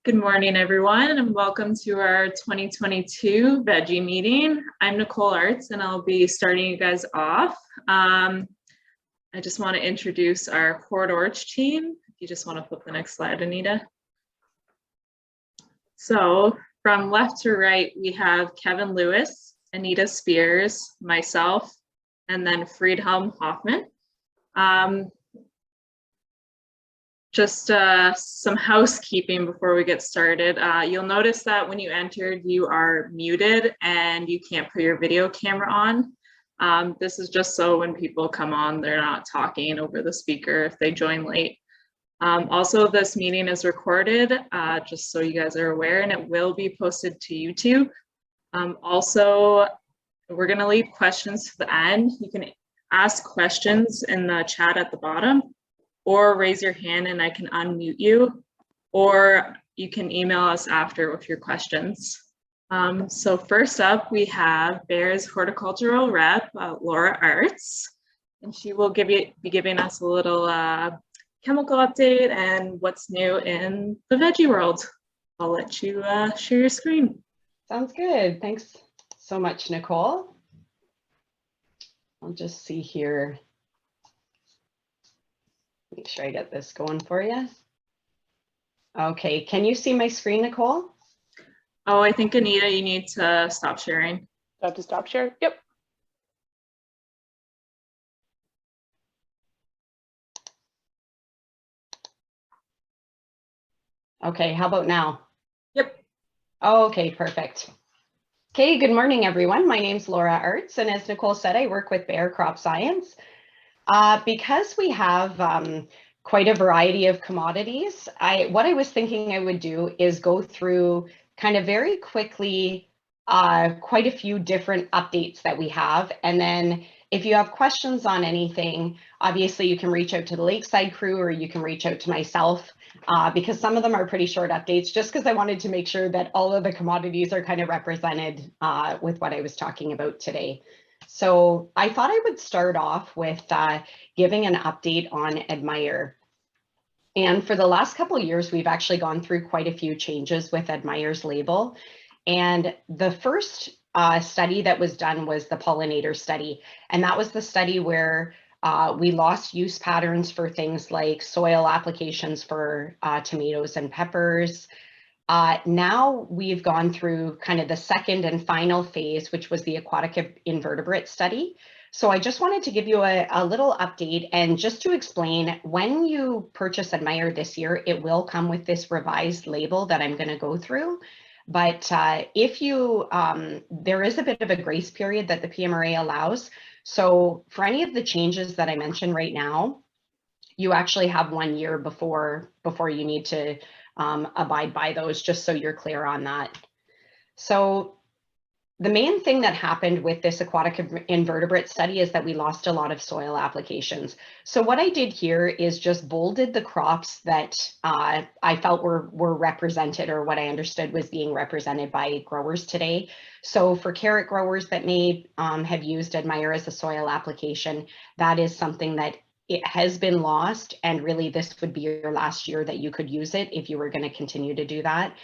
Good morning, everyone, and welcome to our 2022 Veggie Meeting. I'm Nicole Arts, and I'll be starting you guys off. I just want to introduce our Horticulture team. If you just want to flip the next slide, Anita. So from left to right, we have Kevin Lewis, Anita Spears, myself, and then Friedhelm Hoffman. Just some housekeeping before we get started. You'll notice that when you entered, you are muted and you can't put your video camera on. This is just so when people come on, they're not talking over the speaker if they join late. Also, this meeting is recorded, just so you guys are aware, and it will be posted to YouTube. Also, we're gonna leave questions to the end. You can ask questions in the chat at the bottom, or raise your hand and I can unmute you, or you can email us after with your questions. So first up, we have Bear's horticultural rep, Laura Arts, and she will be giving us a little chemical update and what's new in the veggie world. I'll let you share your screen. Sounds good. Thanks so much, Nicole. I'll just see here. Make sure I get this going for you. Okay, can you see my screen, Nicole? Oh, I think Anita, you need to stop sharing. Do I have to stop share? Yep. Okay, how about now? Yep. Okay, perfect. Okay, good morning, everyone. My name's Laura Arts, and as Nicole said, I work with Bear Crop Science. Because we have quite a variety of commodities, what I was thinking I would do is go through kind of very quickly quite a few different updates that we have. And then if you have questions on anything, obviously you can reach out to the Lakeside crew or you can reach out to myself because some of them are pretty short updates, just because I wanted to make sure that all of the commodities are kind of represented with what I was talking about today. So I thought I would start off with giving an update on Admire. And for the last couple of years, we've actually gone through quite a few changes with Admire's label. And the first study that was done was the pollinator study. And that was the study where we lost use patterns for things like soil applications for tomatoes and peppers. Now we've gone through kind of the second and final phase, which was the aquatic invertebrate study. So I just wanted to give you a little update and just to explain, when you purchase Admire this year, it will come with this revised label that I'm going to go through. But if you, there is a bit of a grace period that the PMRA allows. So for any of the changes that I mentioned right now, you actually have 1 year before you need to abide by those, just so you're clear on that. So the main thing that happened with this aquatic invertebrate study is that we lost a lot of soil applications. So what I did here is just bolded the crops that I felt were represented, or what I understood was being represented by growers today. So for carrot growers that may have used Admire as a soil application, that is something that it has been lost, and really this would be your last year that you could use it if you were going to continue to do that.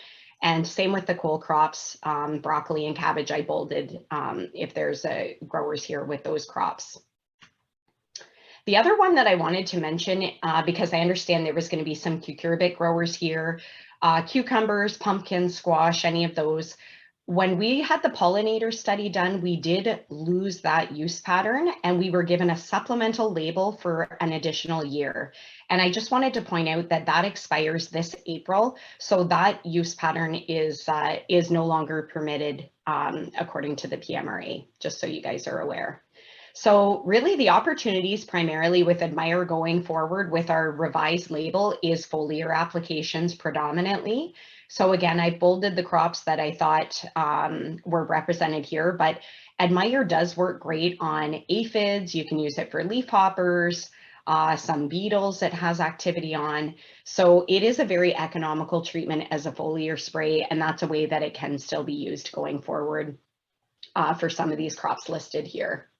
And same with the cole crops, broccoli and cabbage, I bolded if there's growers here with those crops. The other one that I wanted to mention, because I understand there was going to be some cucurbit growers here, cucumbers, pumpkins, squash, any of those. When we had the pollinator study done, we did lose that use pattern and we were given a supplemental label for an additional year. And I just wanted to point out that that expires this April. So that use pattern is no longer permitted according to the PMRA, just so you guys are aware. So really the opportunities primarily with Admire going forward with our revised label is foliar applications predominantly. So again, I bolded the crops that I thought were represented here, but Admire does work great on aphids. You can use it for leafhoppers, some beetles it has activity on. So it is a very economical treatment as a foliar spray, and that's a way that it can still be used going forward for some of these crops listed here.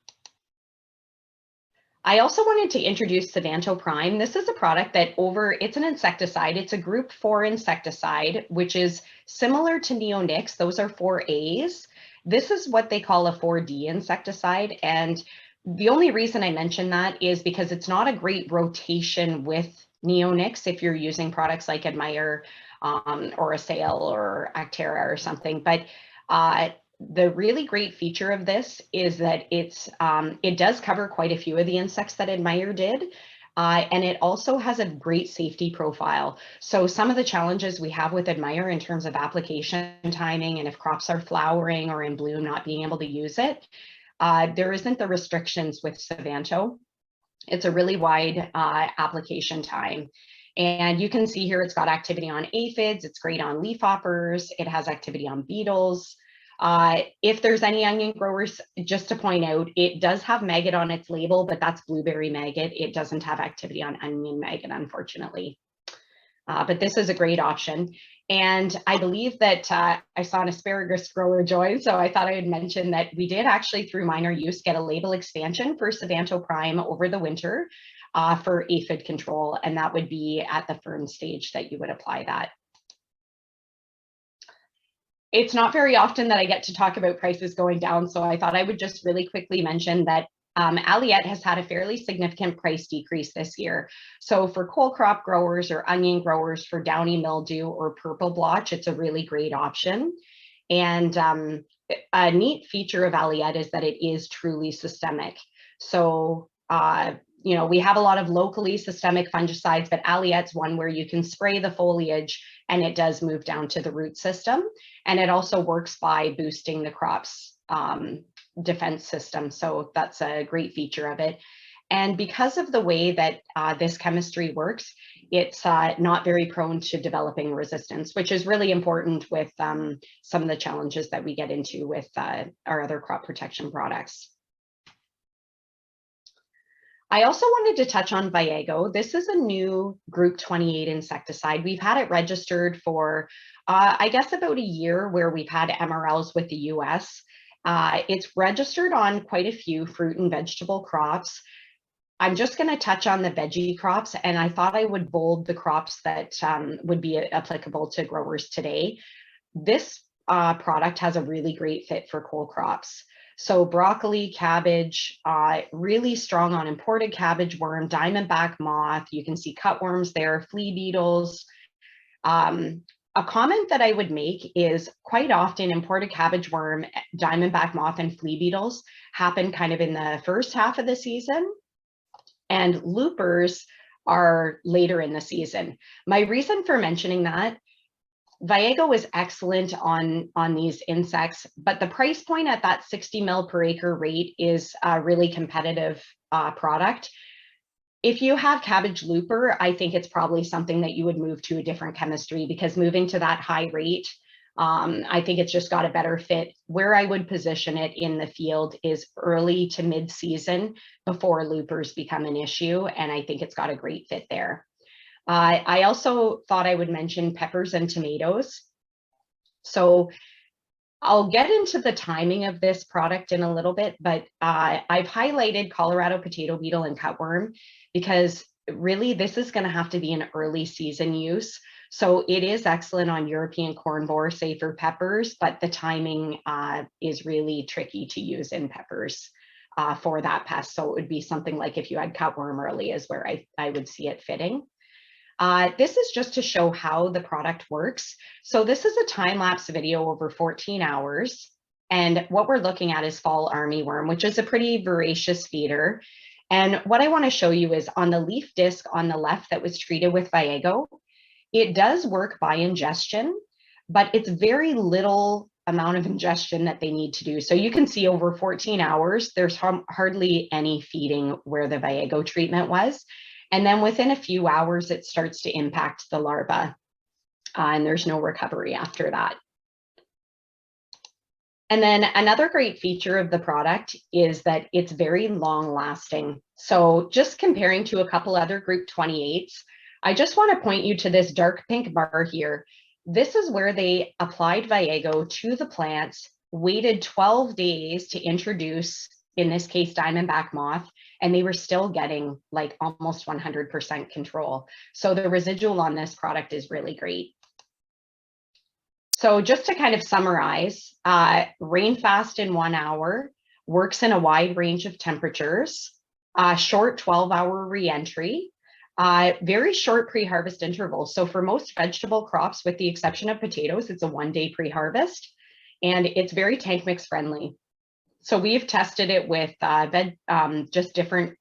I also wanted to introduce Serenade Prime. This is a product that it's an insecticide. It's a group 4 insecticide, which is similar to neonics. Those are 4As. This is what they call a 4D insecticide. And the only reason I mention that is because it's not a great rotation with neonics if you're using products like Admire or Assail or Actera or something. But the really great feature of this is that it does cover quite a few of the insects that Admire did. And it also has a great safety profile. So some of the challenges we have with Admire in terms of application timing and if crops are flowering or in bloom, not being able to use it, there isn't the restrictions with Serenade. It's a really wide application time. And you can see here it's got activity on aphids, it's great on leafhoppers, it has activity on beetles. If there's any onion growers, just to point out, it does have maggot on its label, but that's blueberry maggot. It doesn't have activity on onion maggot, unfortunately. But this is a great option. And I believe that I saw an asparagus grower join, so I thought I would mention that we did actually, through minor use, get a label expansion for Serenade Prime over the winter for aphid control, and that would be at the fern stage that you would apply that. It's not very often that I get to talk about prices going down, so I thought I would just really quickly mention that Aliette has had a fairly significant price decrease this year. So for cole crop growers or onion growers for downy mildew or purple blotch, it's a really great option. And a neat feature of Aliette is that it is truly systemic. So you know, we have a lot of locally systemic fungicides, but Aliette's one where you can spray the foliage and it does move down to the root system. And it also works by boosting the crop's defense system. So that's a great feature of it. And because of the way that this chemistry works, it's not very prone to developing resistance, which is really important with some of the challenges that we get into with our other crop protection products. I also wanted to touch on Viego. This is a new group 28 insecticide. We've had it registered for, I guess, about a year, where we've had MRLs with the US. It's registered on quite a few fruit and vegetable crops. I'm just going to touch on the veggie crops, and I thought I would bold the crops that would be applicable to growers today. This product has a really great fit for cole crops. So broccoli, cabbage, really strong on imported cabbage worm, diamondback moth. You can see cutworms there, flea beetles. A comment that I would make is quite often imported cabbage worm, diamondback moth, and flea beetles happen kind of in the first half of the season, and loopers are later in the season. My reason for mentioning that, Viego is excellent on these insects, but the price point at that 60 mil per acre rate is a really competitive product. If you have cabbage looper, I think it's probably something that you would move to a different chemistry, because moving to that high rate, I think it's just got a better fit. Where I would position it in the field is early to mid-season before loopers become an issue, and I think it's got a great fit there. I also thought I would mention peppers and tomatoes. So I'll get into the timing of this product in a little bit, but I've highlighted Colorado potato beetle and cutworm because really this is going to have to be an early season use. So it is excellent on European corn borer, safer peppers, but the timing is really tricky to use in peppers for that pest. So it would be something like if you had cutworm early is where I would see it fitting. This is just to show how the product works. So this is a time-lapse video over 14 hours. And what we're looking at is fall armyworm, which is a pretty voracious feeder. And what I want to show you is on the leaf disc on the left that was treated with Viego, it does work by ingestion, but it's very little amount of ingestion that they need to do. So you can see over 14 hours, there's hardly any feeding where the Viego treatment was. And then within a few hours, it starts to impact the larva, and there's no recovery after that. And then another great feature of the product is that it's very long lasting. So just comparing to a couple other group 28s, I just want to point you to this dark pink bar here. This is where they applied Viego to the plants, waited 12 days to introduce in this case, diamondback moth, and they were still getting like almost 100% control. So the residual on this product is really great. So just to kind of summarize, rain fast in 1 hour, works in a wide range of temperatures, short 12-hour reentry, very short pre-harvest intervals. So for most vegetable crops, with the exception of potatoes, it's a 1-day pre-harvest, and it's very tank mix friendly. So we've tested it with just different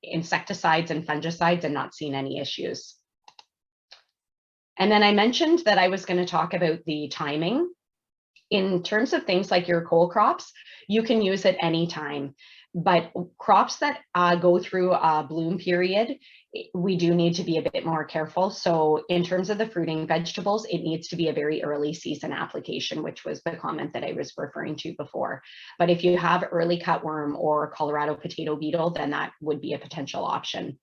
insecticides and fungicides and not seen any issues. And then I mentioned that I was going to talk about the timing. In terms of things like your cole crops, you can use it anytime. But crops that go through a bloom period, we do need to be a bit more careful. So in terms of the fruiting vegetables, it needs to be a very early season application, which was the comment that I was referring to before. But if you have early cutworm or Colorado potato beetle, then that would be a potential option.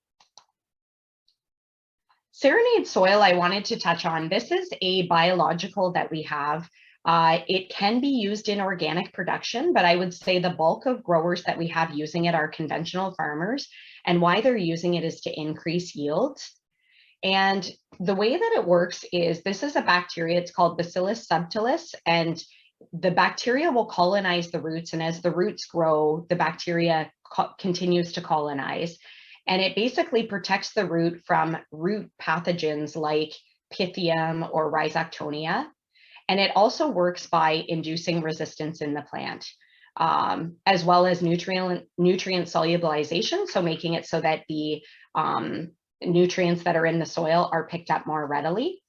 Serenade Soil, I wanted to touch on. This is a biological that we have. It can be used in organic production, but I would say the bulk of growers that we have using it are conventional farmers, and why they're using it is to increase yields. And the way that it works is, this is a bacteria, it's called Bacillus subtilis, and the bacteria will colonize the roots, and as the roots grow, the bacteria continues to colonize. And it basically protects the root from root pathogens like Pythium or Rhizoctonia. And it also works by inducing resistance in the plant, as well as nutrient solubilization, so making it so that the nutrients that are in the soil are picked up more readily.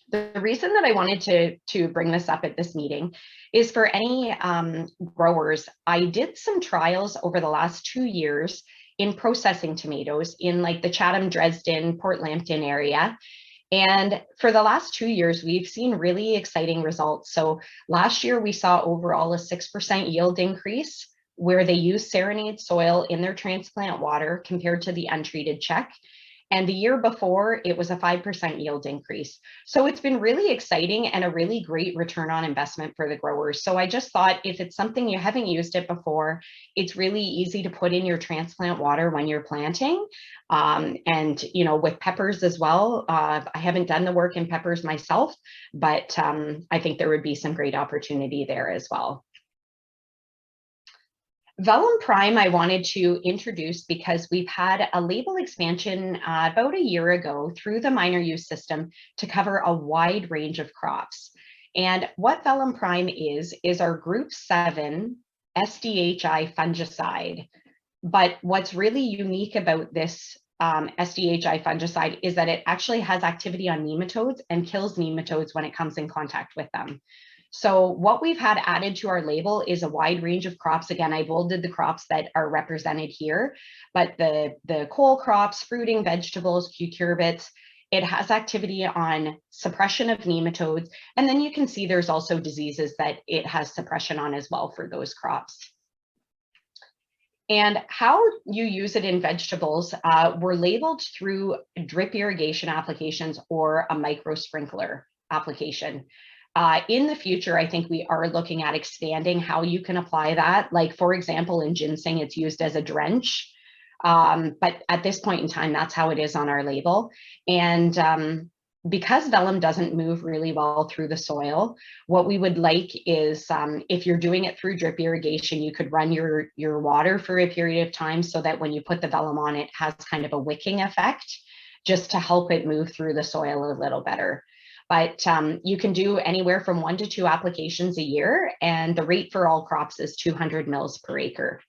The reason that I wanted to bring this up at this meeting is for any growers. I did some trials over the last 2 years in processing tomatoes in like the Chatham, Dresden, Port Lambton area. And for the last 2 years, we've seen really exciting results. So last year we saw overall a 6% yield increase where they used Serenade Soil in their transplant water compared to the untreated check. And the year before, it was a 5% yield increase. So it's been really exciting and a really great return on investment for the growers. So I just thought, if it's something you haven't used it before, it's really easy to put in your transplant water when you're planting. And, you know, with peppers as well, I haven't done the work in peppers myself, but I think there would be some great opportunity there as well. Vellum Prime I wanted to introduce because we've had a label expansion about a year ago through the minor use system to cover a wide range of crops. And what Vellum Prime is our group 7 SDHI fungicide. But what's really unique about this SDHI fungicide is that it actually has activity on nematodes and kills nematodes when it comes in contact with them. So what we've had added to our label is a wide range of crops. Again, I bolded the crops that are represented here, but the cole crops, fruiting vegetables, cucurbits, it has activity on suppression of nematodes. And then you can see there's also diseases that it has suppression on as well for those crops. And how you use it in vegetables, we're labeled through drip irrigation applications or a micro sprinkler application. In the future, I think we are looking at expanding how you can apply that. Like, for example, in ginseng, it's used as a drench. But at this point in time, that's how it is on our label. And because vellum doesn't move really well through the soil, what we would like is, if you're doing it through drip irrigation, you could run your water for a period of time so that when you put the vellum on, it has kind of a wicking effect, just to help it move through the soil a little better. But you can do anywhere from 1 to 2 applications a year, and the rate for all crops is 200 mils per acre.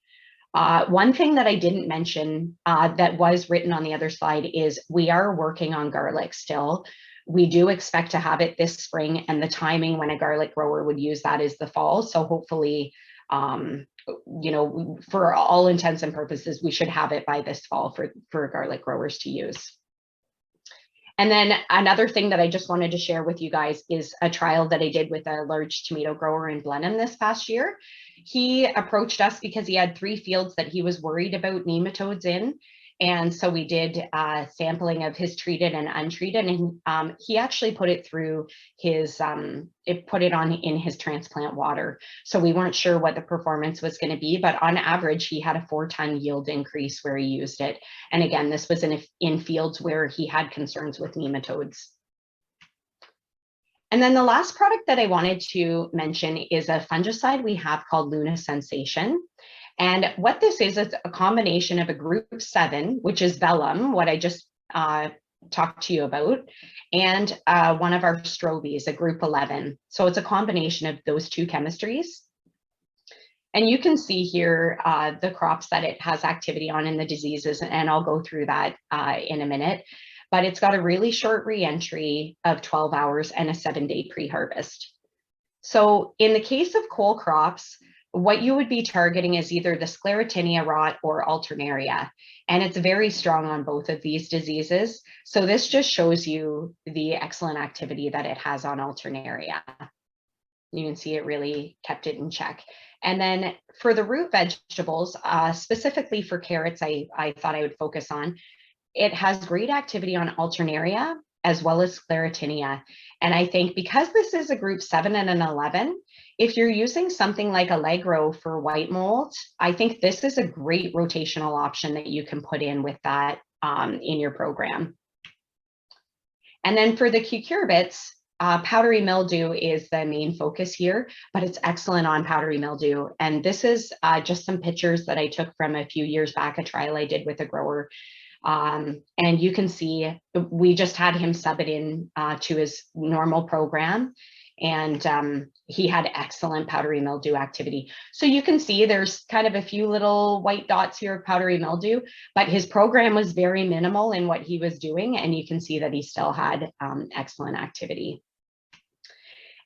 One thing that I didn't mention that was written on the other slide is we are working on garlic still. We do expect to have it this spring, and the timing when a garlic grower would use that is the fall. So hopefully, you know, for all intents and purposes, we should have it by this fall for garlic growers to use. And then another thing that I just wanted to share with you guys is a trial that I did with a large tomato grower in Blenheim this past year. He approached us because he had 3 fields that he was worried about nematodes in. And so we did sampling of his treated and untreated, and he actually put it through his, put it on in his transplant water. So we weren't sure what the performance was going to be, but on average, he had a 4-ton yield increase where he used it. And again, this was in fields where he had concerns with nematodes. And then the last product that I wanted to mention is a fungicide we have called Luna Sensation. And what this is, it's a combination of a group 7, which is Vellum, what I just talked to you about, and one of our strobies, a group 11. So it's a combination of those 2 chemistries. And you can see here the crops that it has activity on and the diseases, and I'll go through that in a minute. But it's got a really short reentry of 12 hours and a 7-day pre-harvest. So in the case of cole crops, what you would be targeting is either the sclerotinia rot or alternaria, and it's very strong on both of these diseases. So this just shows you the excellent activity that it has on alternaria. You can see it really kept it in check. And then for the root vegetables, specifically for carrots, I thought I would focus on. It has great activity on alternaria as well as sclerotinia. And I think because this is a group 7 and an 11, if you're using something like Allegro for white mold, I think this is a great rotational option that you can put in with that in your program. And then for the cucurbits, powdery mildew is the main focus here, but it's excellent on powdery mildew. And this is just some pictures that I took from a few years back, a trial I did with a grower. And you can see we just had him sub it in to his normal program, and he had excellent powdery mildew activity. So you can see there's kind of a few little white dots here of powdery mildew, but his program was very minimal in what he was doing, and you can see that he still had excellent activity.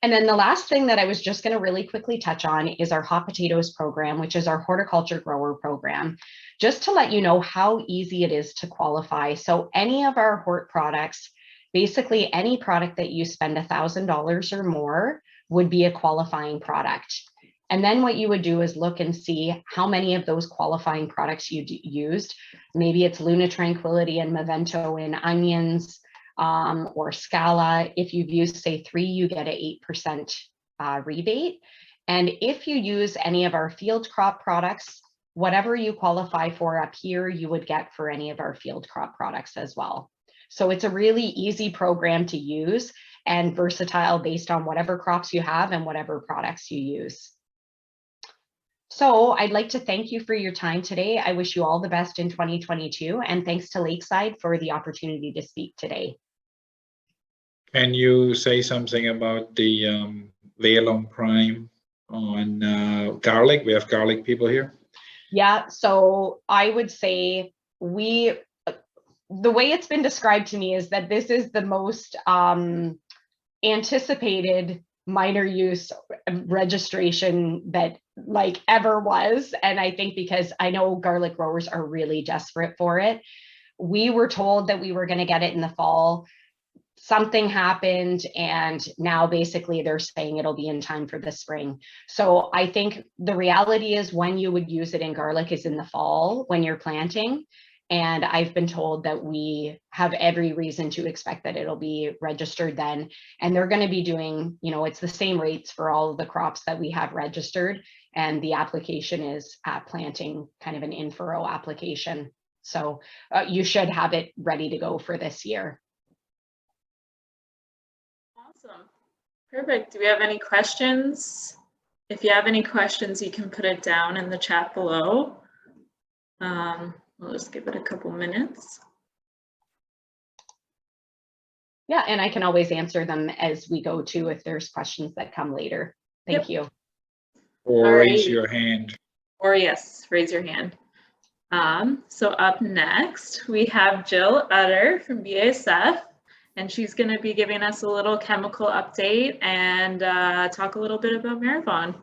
And then the last thing that I was just going to really quickly touch on is our hot potatoes program, which is our horticulture grower program, just to let you know how easy it is to qualify. So any of our hort products, basically any product that you spend $1,000 or more would be a qualifying product. And then what you would do is look and see how many of those qualifying products you used. Maybe it's Luna Tranquility and Movento in onions, or Scala. If you've used, say, 3, you get an 8% rebate. And if you use any of our field crop products, whatever you qualify for up here, you would get for any of our field crop products as well. So it's a really easy program to use and versatile based on whatever crops you have and whatever products you use. So I'd like to thank you for your time today. I wish you all the best in 2022, and thanks to Lakeside for the opportunity to speak today. Can you say something about the Vellum Prime on garlic? We have garlic people here. Yeah, so I would say the way it's been described to me is that this is the most anticipated minor use registration that like ever was. And I think because I know garlic growers are really desperate for it. We were told that we were going to get it in the fall. Something happened, and now basically they're saying it'll be in time for the spring. So I think the reality is when you would use it in garlic is in the fall when you're planting. And I've been told that we have every reason to expect that it'll be registered then. And they're going to be doing, you know, it's the same rates for all of the crops that we have registered. And the application is at planting, kind of an in-furrow application. So you should have it ready to go for this year. Awesome. Perfect. Do we have any questions? If you have any questions, you can put it down in the chat below. We'll just give it a couple minutes. Yeah, and I can always answer them as we go too if there's questions that come later. Thank you. Or raise your hand. Or yes, raise your hand. So up next, we have Jill Utter from BASF, and she's going to be giving us a little chemical update and talk a little bit about Maravon.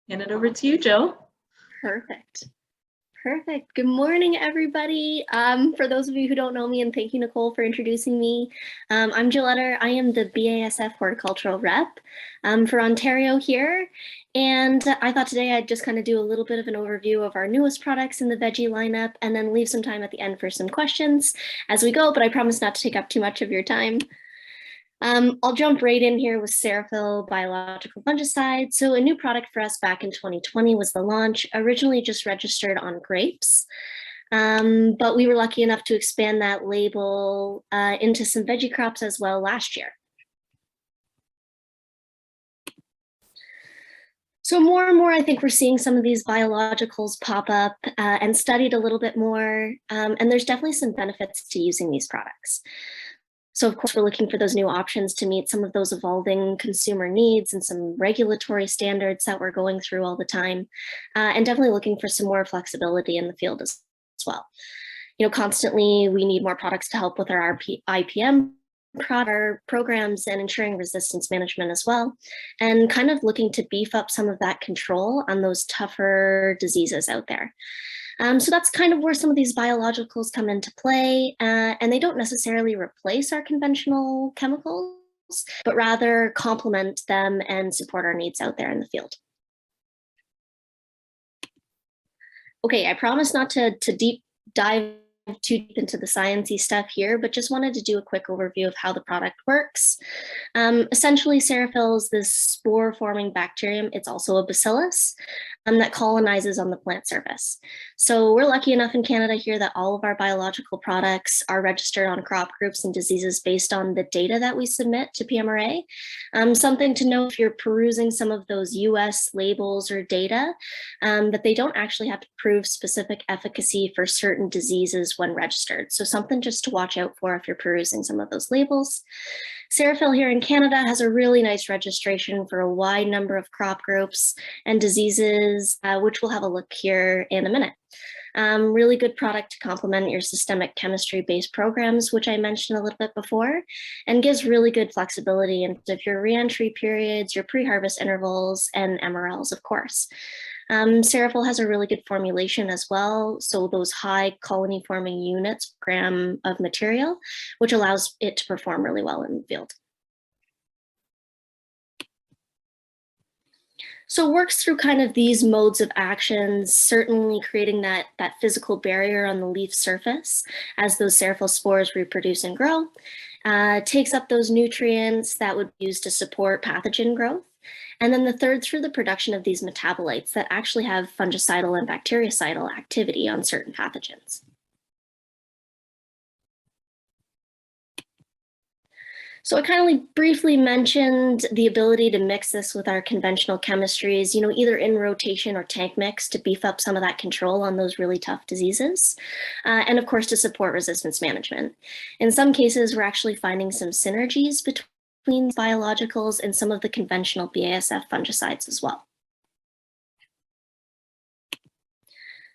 Hand it over to you, Jill. Perfect. Perfect. Good morning, everybody. For those of you who don't know me, and thank you, Nicole, for introducing me. I'm Jill Utter. I am the BASF Horticultural Rep for Ontario here. And I thought today I'd just kind of do a little bit of an overview of our newest products in the veggie lineup and then leave some time at the end for some questions as we go, but I promise not to take up too much of your time. I'll jump right in here with Serafil biological fungicide. So a new product for us back in 2020 was the launch, originally just registered on grapes. But we were lucky enough to expand that label into some veggie crops as well last year. So more and more, I think we're seeing some of these biologicals pop up and studied a little bit more. And there's definitely some benefits to using these products. So of course, we're looking for those new options to meet some of those evolving consumer needs and some regulatory standards that we're going through all the time, and definitely looking for some more flexibility in the field as well. You know, constantly we need more products to help with our IPM programs and ensuring resistance management as well, and kind of looking to beef up some of that control on those tougher diseases out there. So that's kind of where some of these biologicals come into play, and they don't necessarily replace our conventional chemicals, but rather complement them and support our needs out there in the field. Okay, I promise not to deep dive too deep into the sciencey stuff here, but just wanted to do a quick overview of how the product works. Essentially, Serafil is this spore-forming bacterium. It's also a bacillus that colonizes on the plant surface. So we're lucky enough in Canada here that all of our biological products are registered on crop groups and diseases based on the data that we submit to PMRA. Something to know if you're perusing some of those US labels or data, that they don't actually have to prove specific efficacy for certain diseases when registered. So something just to watch out for if you're perusing some of those labels. Serafil here in Canada has a really nice registration for a wide number of crop groups and diseases, which we'll have a look here in a minute. Really good product to complement your systemic chemistry-based programs, which I mentioned a little bit before, and gives really good flexibility into your reentry periods, your pre-harvest intervals, and MRLs, of course. Serafil has a really good formulation as well, so those high colony forming units per gram of material, which allows it to perform really well in the field. So it works through kind of these modes of actions, certainly creating that physical barrier on the leaf surface as those Serafil spores reproduce and grow, takes up those nutrients that would be used to support pathogen growth. And then the third, through the production of these metabolites that actually have fungicidal and bactericidal activity on certain pathogens. So I kind of briefly mentioned the ability to mix this with our conventional chemistries, you know, either in rotation or tank mix to beef up some of that control on those really tough diseases. And of course, to support resistance management. In some cases, we're actually finding some synergies between biologicals and some of the conventional BASF fungicides as well.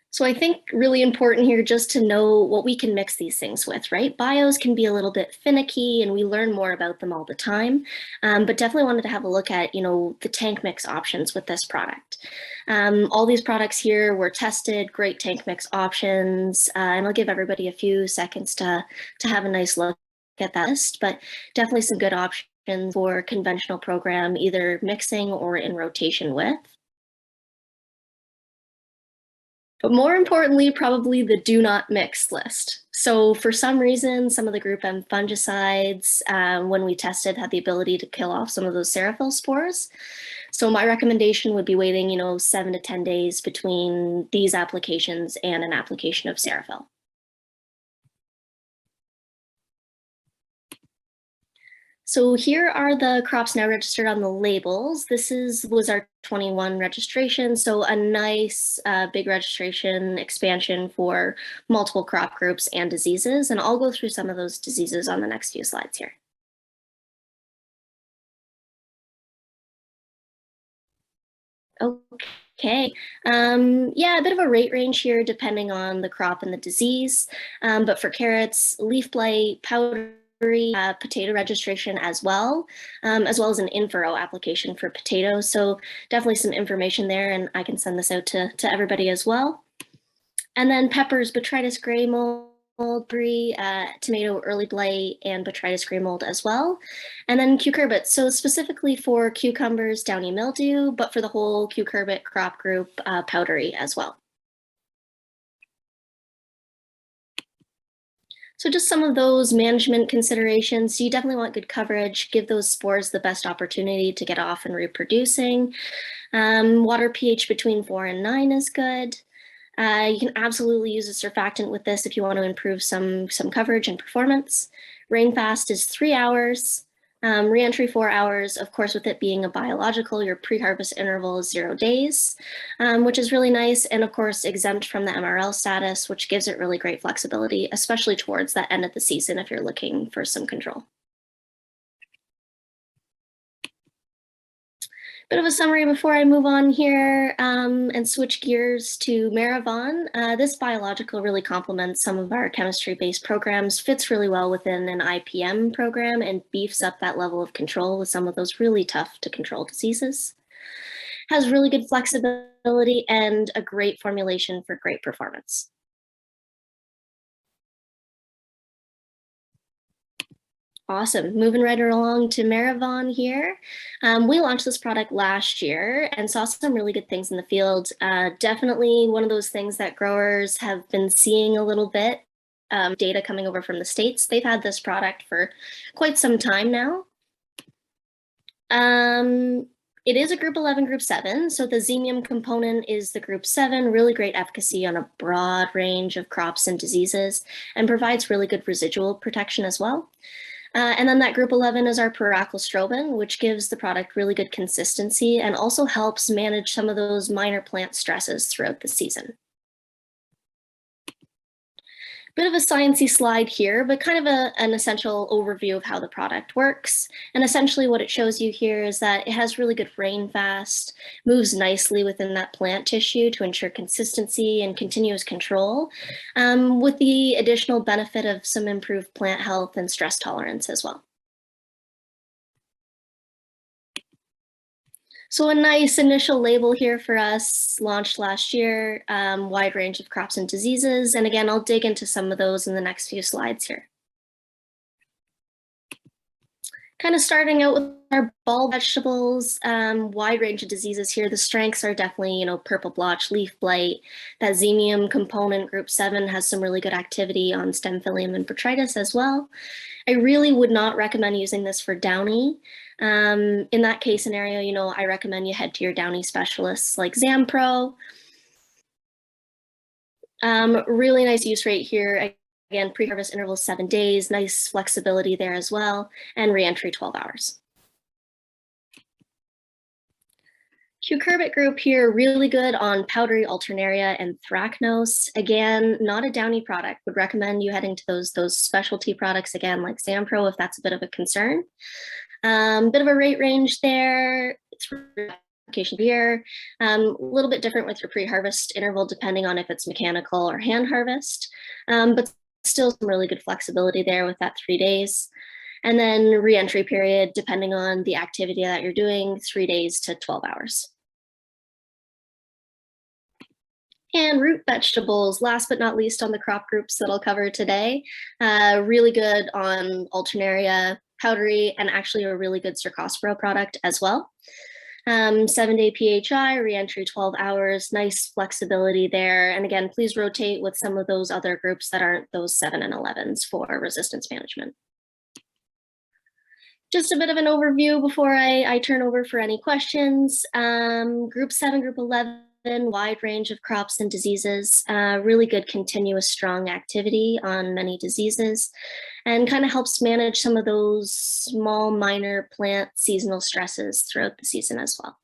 So I think really important here just to know what we can mix these things with, right? Bios can be a little bit finicky and we learn more about them all the time, but definitely wanted to have a look at, you know, the tank mix options with this product. All these products here were tested, great tank mix options, and I'll give everybody a few seconds to have a nice look at that list, but definitely some good options for conventional program, either mixing or in rotation with. But more importantly, probably the do not mix list. So for some reason, some of the group M fungicides, when we tested, had the ability to kill off some of those Serafil spores. So my recommendation would be waiting, you know, 7 to 10 days between these applications and an application of Serafil. So here are the crops now registered on the labels. This was our 21 registration, so a nice big registration expansion for multiple crop groups and diseases, and I'll go through some of those diseases on the next few slides here. Okay, yeah, a bit of a rate range here depending on the crop and the disease, but for carrots, leaf blight, powder, potato registration as well as an in-furrow application for potatoes. So definitely some information there, and I can send this out to everybody as well. And then peppers, Botrytis gray mold, tomato early blight, and Botrytis gray mold as well. And then cucurbits, so specifically for cucumbers, downy mildew, but for the whole cucurbit crop group, powdery as well. So just some of those management considerations. You definitely want good coverage, give those spores the best opportunity to get off and reproducing. Water pH between 4 and 9 is good. You can absolutely use a surfactant with this if you want to improve some coverage and performance. Rain fast is 3 hours. Reentry 4 hours, of course, with it being a biological, your pre-harvest interval is 0 days, which is really nice. And of course, exempt from the MRL status, which gives it really great flexibility, especially towards that end of the season if you're looking for some control. Bit of a summary before I move on here and switch gears to Maravon. This biological really complements some of our chemistry-based programs, fits really well within an IPM program, and beefs up that level of control with some of those really tough to control diseases. Has really good flexibility and a great formulation for great performance. Awesome. Moving right along to Maravon here. We launched this product last year and saw some really good things in the field. Definitely one of those things that growers have been seeing a little bit. Data coming over from the States. They've had this product for quite some time now. It is a group 11, group 7. So the Xemium component is the group 7, really great efficacy on a broad range of crops and diseases, and provides really good residual protection as well. And then that group 11 is our pyraclostrobin, which gives the product really good consistency and also helps manage some of those minor plant stresses throughout the season. Bit of a sciencey slide here, but kind of an essential overview of how the product works. And essentially what it shows you here is that it has really good rain fast, moves nicely within that plant tissue to ensure consistency and continuous control, with the additional benefit of some improved plant health and stress tolerance as well. So a nice initial label here for us, launched last year, wide range of crops and diseases. And again, I'll dig into some of those in the next few slides here. Kind of starting out with our bulb vegetables, wide range of diseases here. The strengths are definitely, purple blotch, leaf blight. That Xemium component, group 7, has some really good activity on stem phyllium and Botrytis as well. I really would not recommend using this for downy. In that case scenario, I recommend you head to your downy specialists like Zampro. Really nice use rate here. Again, pre-harvest interval 7 days, nice flexibility there as well, and re-entry 12 hours. Cucurbit group here, really good on powdery alternaria and Thracnose. Again, not a downy product. Would recommend you heading to those specialty products again, like Zampro, if that's a bit of a concern. Bit of a rate range there. It's application year. A little bit different with your pre-harvest interval, depending on if it's mechanical or hand harvest, but still some really good flexibility there with that 3 days. And then re-entry period, depending on the activity that you're doing, 3 days to 12 hours. And root vegetables, last but not least on the crop groups that I'll cover today. Really good on alternaria, powdery, and actually a really good Cercospora product as well. 7-day PHI, re-entry 12 hours, nice flexibility there. And again, please rotate with some of those other groups that aren't those 7 and 11s for resistance management. Just a bit of an overview before I turn over for any questions. Group 7, group 11, wide range of crops and diseases, really good continuous strong activity on many diseases, and kind of helps manage some of those small minor plant seasonal stresses throughout the season as well.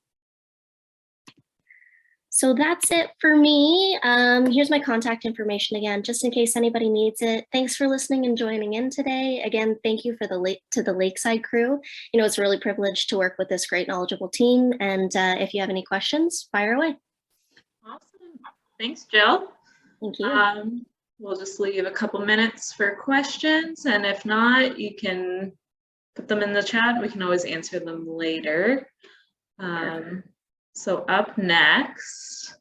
So that's it for me. Here's my contact information again, just in case anybody needs it. Thanks for listening and joining in today. Again, thank you for to the Lakeside crew. It's a really privileged to work with this great knowledgeable team. And if you have any questions, fire away. Awesome. Thanks, Jill. Thank you. We'll just leave a couple minutes for questions. And if not, you can put them in the chat. We can always answer them later. So up next,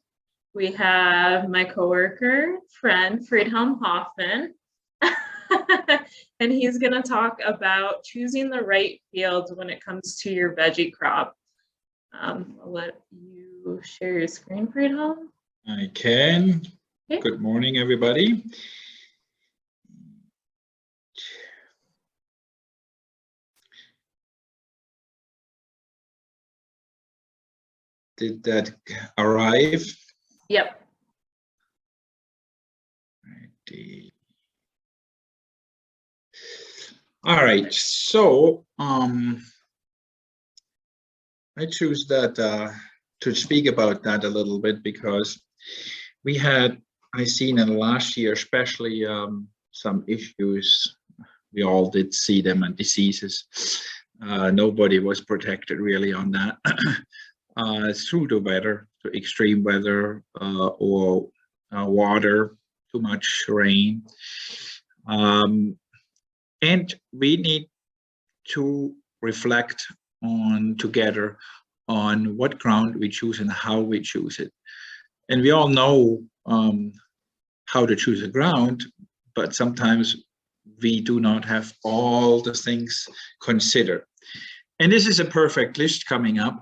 We have my coworker, friend, Friedhelm Hoffman. And he's going to talk about choosing the right fields when it comes to your veggie crop. I'll let you share your screen, Friedhelm. I can. Okay. Good morning, everybody. Did that arrive? Yep. All right, so I choose that to speak about that a little bit because I seen in the last year, especially some issues. We all did see them, and diseases. Nobody was protected really on that through the weather, to extreme weather or water, too much rain. And we need to reflect together on what ground we choose and how we choose it. And we all know how to choose a ground, but sometimes we do not have all the things considered. And this is a perfect list coming up.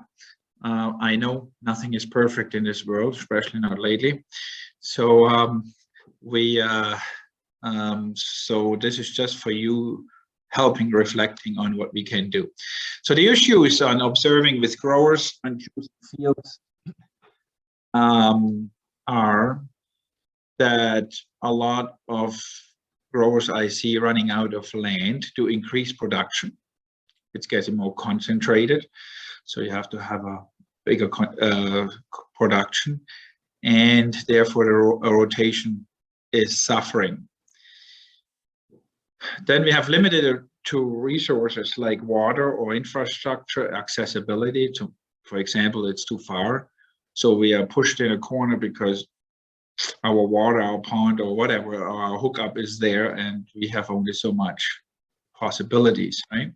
I know nothing is perfect in this world, especially not lately. So so this is just for you, helping reflecting on what we can do. So the issues on observing with growers and choosing fields are that a lot of growers I see running out of land to increase production. It's getting more concentrated, so you have to have a bigger production, and therefore the rotation is suffering. Then we have limited to resources like water or infrastructure accessibility to, for example, it's too far. So we are pushed in a corner because our water, our pond or whatever, our hookup is there and we have only so much possibilities, right?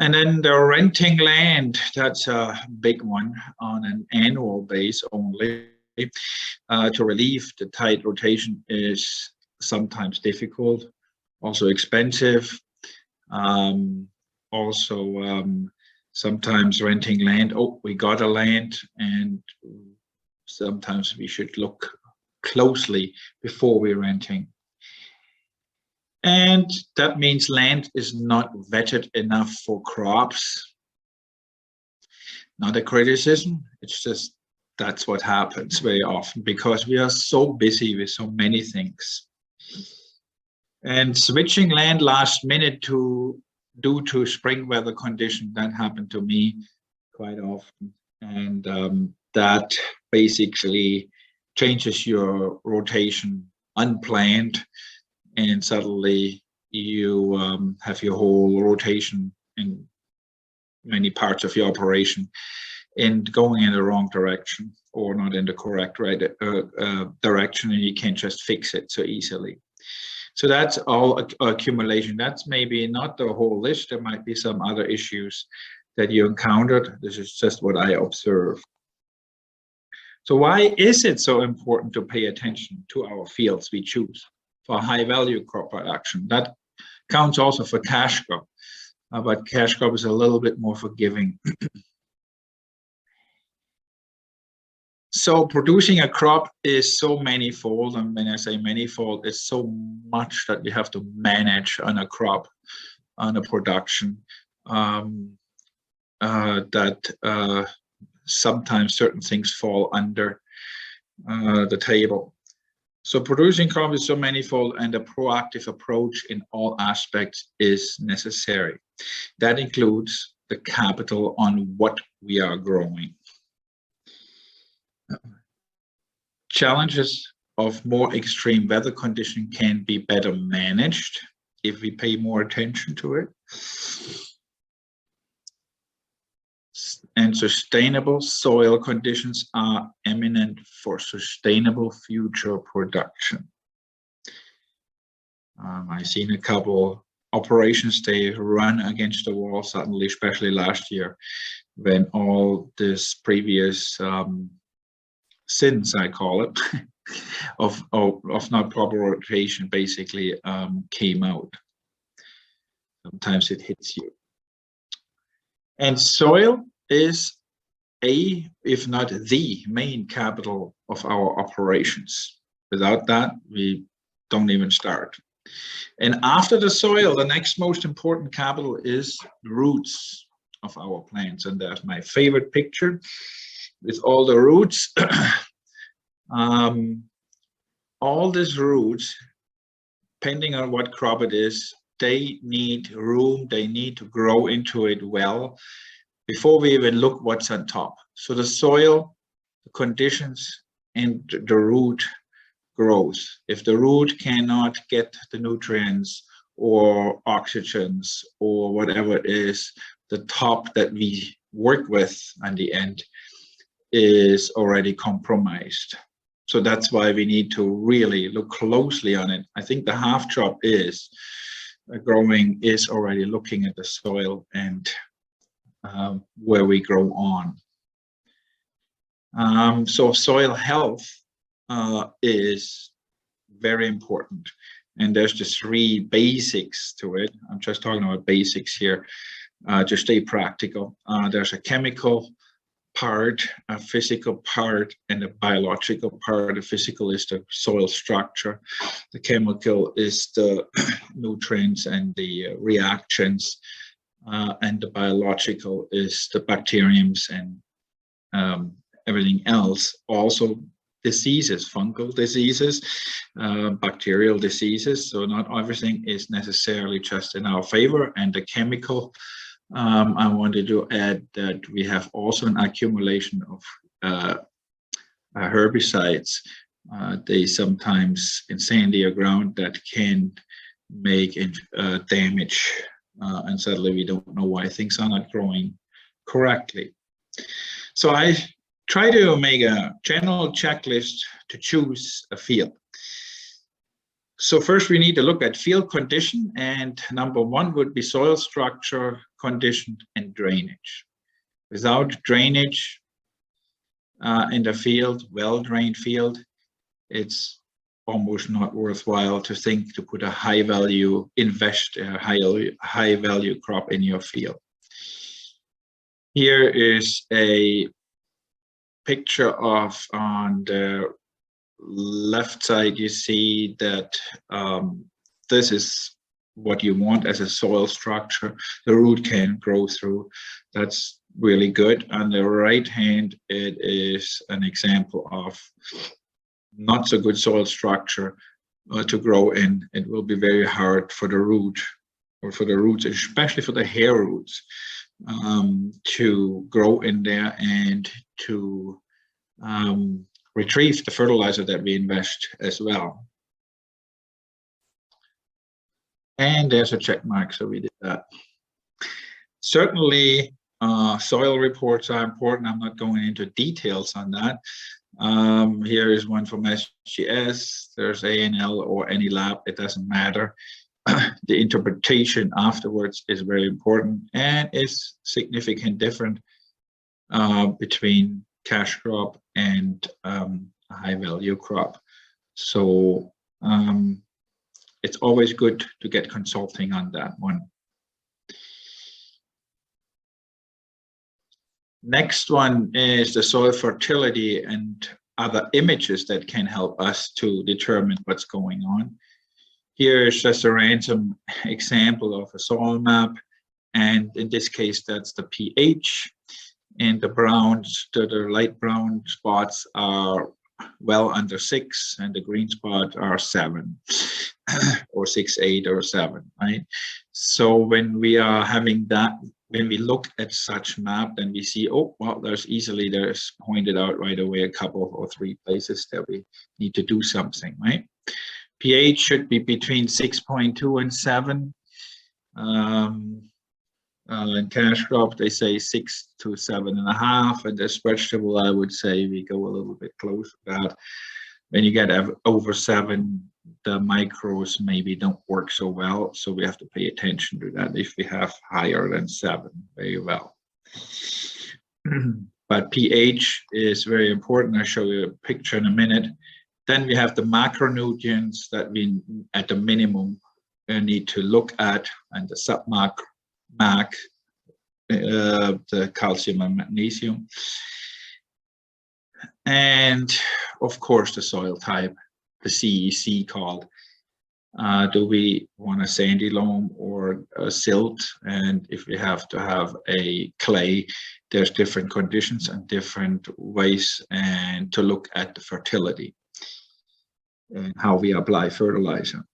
And then the renting land, that's a big one on an annual base only. To relieve the tight rotation is sometimes difficult, also expensive. Sometimes renting land, oh, we got a land, and sometimes we should look closely before we're renting. And that means land is not vetted enough for crops. Not a criticism, it's just that's what happens very often because we are so busy with so many things. And switching land last minute due to spring weather condition, that happened to me quite often. And that basically changes your rotation unplanned, and suddenly you have your whole rotation in many parts of your operation and going in the wrong direction or not in the correct direction, and you can't just fix it so easily. So that's all accumulation. That's maybe not the whole list. There might be some other issues that you encountered. This is just what I observed. So why is it so important to pay attention to our fields we choose for high value crop production? That counts also for cash crop, but cash crop is a little bit more forgiving. So producing a crop is so manifold, and when I say manifold, it's so much that you have to manage on a crop, on a production, that sometimes certain things fall under the table. So producing crop is so manifold, and a proactive approach in all aspects is necessary. That includes the capital on what we are growing. Challenges of more extreme weather condition can be better managed if we pay more attention to it. And sustainable soil conditions are eminent for sustainable future production. I've seen a couple operations, they run against the wall suddenly, especially last year when all this previous sins, I call it, of not proper rotation basically came out. Sometimes it hits you. And soil is if not the main capital of our operations. Without that, we don't even start. And after the soil, the next most important capital is the roots of our plants. And there's my favorite picture with all the roots. All these roots, depending on what crop it is, they need room, they need to grow into it well before we even look what's on top. So the soil, the conditions, and the root growth. If the root cannot get the nutrients or oxygens or whatever it is, the top that we work with at the end is already compromised. So that's why we need to really look closely on it. I think the half job is growing is already looking at the soil and where we grow on. So soil health is very important. And there's just 3 basics to it. I'm just talking about basics here, to stay practical. There's a chemical part, a physical part, and a biological part. The physical is the soil structure. The chemical is the nutrients and the reactions. And the biological is the bacteriums and everything else. Also diseases, fungal diseases, bacterial diseases. So not everything is necessarily just in our favor. And the chemical, I wanted to add that we have also an accumulation of herbicides. They sometimes in sandier ground that can make damage, and suddenly we don't know why things are not growing correctly. So I try to make a general checklist to choose a field. So first we need to look at field condition, and number 1 would be soil structure, condition, and drainage. Without drainage in the field, well-drained field, it's almost not worthwhile to think to put a high value, invest a high value crop in your field. Here is a picture of, on the left side, you see that this is what you want as a soil structure. The root can grow through. That's really good. On the right hand, it is an example of not so good soil structure to grow in. It will be very hard for the root, or for the roots, especially for the hair roots, to grow in there and to retrieve the fertilizer that we invest as well. And there's a check mark, so we did that. Certainly, soil reports are important. I'm not going into details on that. Here is one from SGS. There's ANL or any lab, it doesn't matter. The interpretation afterwards is very important and is significant different between cash crop and a high value crop. So it's always good to get consulting on that one. Next one is the soil fertility and other images that can help us to determine what's going on. Here is just a random example of a soil map, and in this case that's the pH, and the browns, the light brown spots are well under 6, and the green spots are 7 or 6, 8 or 7, right? So when we are having that, when we look at such map, then we see, oh, well, there's pointed out right away a couple or 3 places that we need to do something, right? pH should be between 6.2 and 7. In cash crop, they say 6 to 7.5, and as vegetable, I would say we go a little bit close to that. When you get over 7, the micros maybe don't work so well, so we have to pay attention to that if we have higher than 7. Very well. but pH is very important. I'll show you a picture in a minute. Then we have the macronutrients that we, at the minimum, need to look at, and the the calcium and magnesium. And of course, the soil type, the CEC called. Do we want a sandy loam or a silt? And if we have to have a clay, there's different conditions and different ways and to look at the fertility and how we apply fertilizer.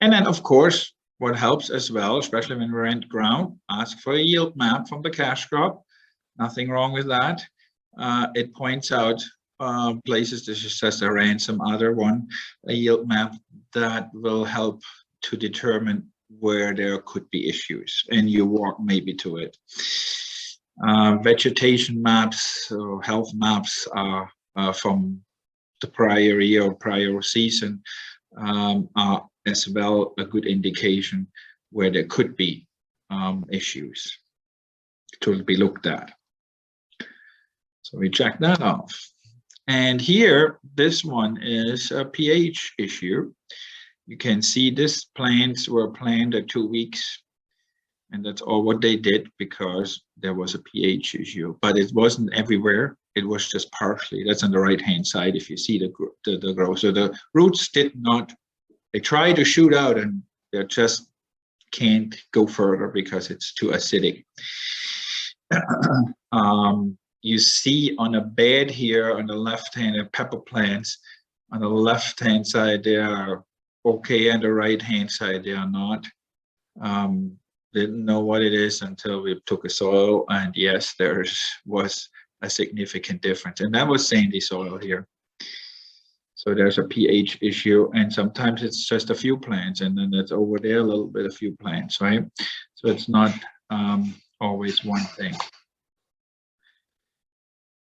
And then, of course, what helps as well, especially when we're in the ground, ask for a yield map from the cash crop. Nothing wrong with that. It points out places, this is just a random other one, a yield map that will help to determine where there could be issues, and you walk maybe to it. Vegetation maps or health maps are from the prior year or prior season are as well a good indication where there could be issues to be looked at. So we check that off. And here, this one is a pH issue. You can see these plants were planted 2 weeks, and that's all what they did because there was a pH issue, but it wasn't everywhere. It was just partially. That's on the right-hand side if you see the growth. So the roots did not, they try to shoot out and they just can't go further because it's too acidic. You see on a bed here on the left-hand pepper plants. On the left-hand side, they are okay, and the right-hand side, they are not. Didn't know what it is until we took a soil, and yes, there was a significant difference, and that was sandy soil here. So there's a pH issue, and sometimes it's just a few plants, and then it's over there a little bit, a few plants, right? So it's not always one thing.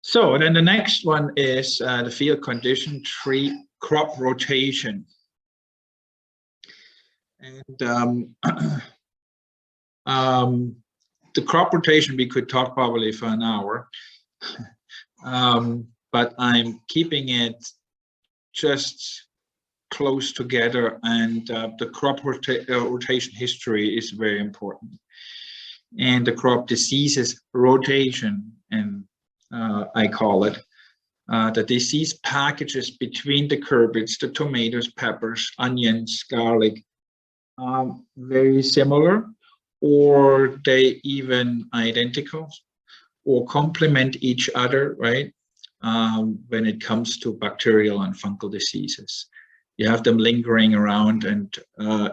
So then the next one is the field condition tree crop rotation. And the crop rotation, we could talk probably for an hour, but I'm keeping it just close together, and the crop rotation history is very important. And the crop diseases rotation, and I call it, the disease packages between the curbids, the tomatoes, peppers, onions, garlic, very similar, or they even identical or complement each other, right? When it comes to bacterial and fungal diseases. You have them lingering around, and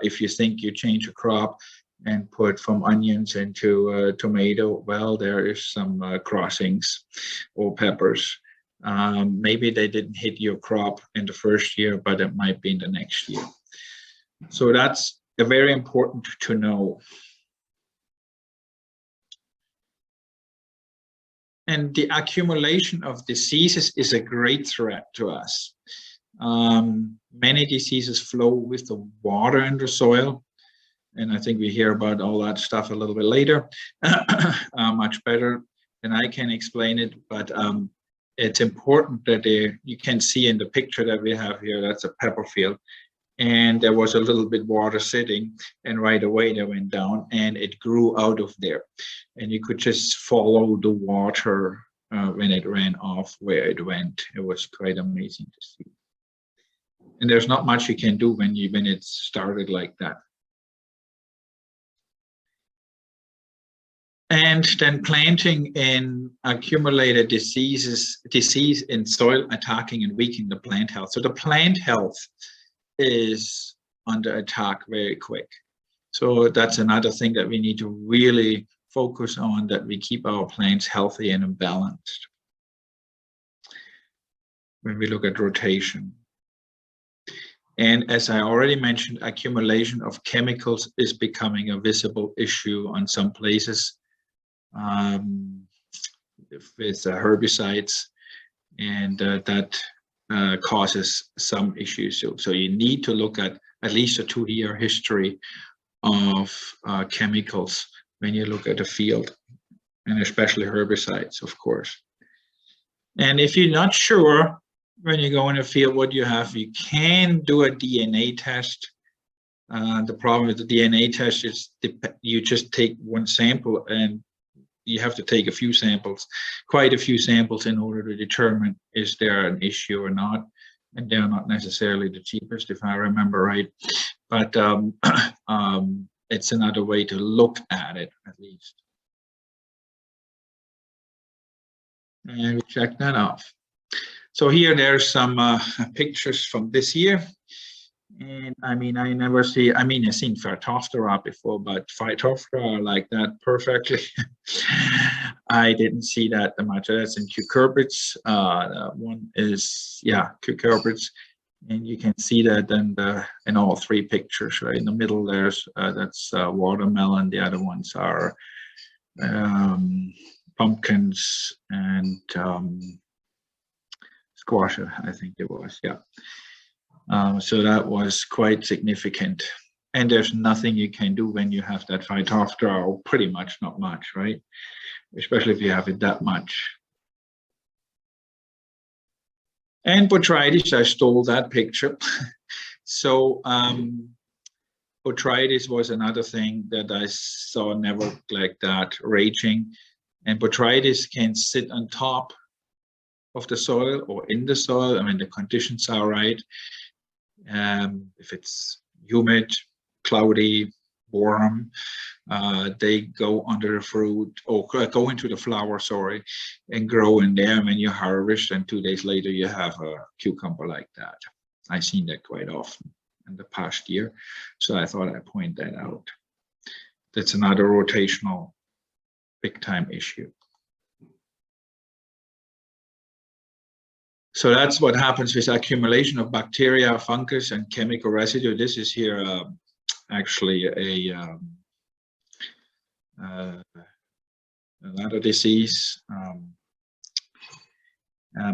if you think you change a crop and put from onions into tomato, well, there is some crossings or peppers. Maybe they didn't hit your crop in the first year, but it might be in the next year. So that's very important to know. And the accumulation of diseases is a great threat to us. Many diseases flow with the water in the soil. And I think we hear about all that stuff a little bit later, much better than I can explain it. But it's important that you can see in the picture that we have here, that's a pepper field. And there was a little bit water sitting, and right away they went down and it grew out of there. And you could just follow the water when it ran off where it went. It was quite amazing to see. And there's not much you can do when it started like that. And then planting in accumulated disease in soil attacking and weakening the plant health. So the plant health is under attack very quick. So that's another thing that we need to really focus on, that we keep our plants healthy and balanced. When we look at rotation. And as I already mentioned, accumulation of chemicals is becoming a visible issue on some places with herbicides, and that causes some issues. So you need to look at least a 2-year history of chemicals when you look at a field. and especially herbicides, of course. And if you're not sure when you go in a field what you have, you can do a DNA test. The problem with the DNA test is you just take one sample, and you have to take a few samples, quite a few samples, in order to determine is there an issue or not. And they're not necessarily the cheapest, if I remember right. But it's another way to look at it, at least. And we check that off. So here there's some pictures from this year. And I mean, I never see, I mean, I've seen Phytophthora before, but Phytophthora like that perfectly, I didn't see that much. That's in cucurbits. One is, yeah, cucurbits. And you can see that in all three pictures, right? In the middle, there's, that's watermelon. The other ones are pumpkins and squash, I think it was, yeah. So that was quite significant. And there's nothing you can do when you have that Phytophthora, or pretty much not much, right? Especially if you have it that much. And Botrytis, I stole that picture. So Botrytis was another thing that I saw never like that raging. And Botrytis can sit on top of the soil or in the soil. I mean, the conditions are right. If it's humid, cloudy, warm, they go under the fruit, or go into the flower, sorry, and grow in there. When you harvest, and 2 days later you have a cucumber like that. I've seen that quite often in the past year, so I thought I'd point that out. That's another rotational big time issue. So that's what happens with accumulation of bacteria, fungus, and chemical residue. This is here actually another disease.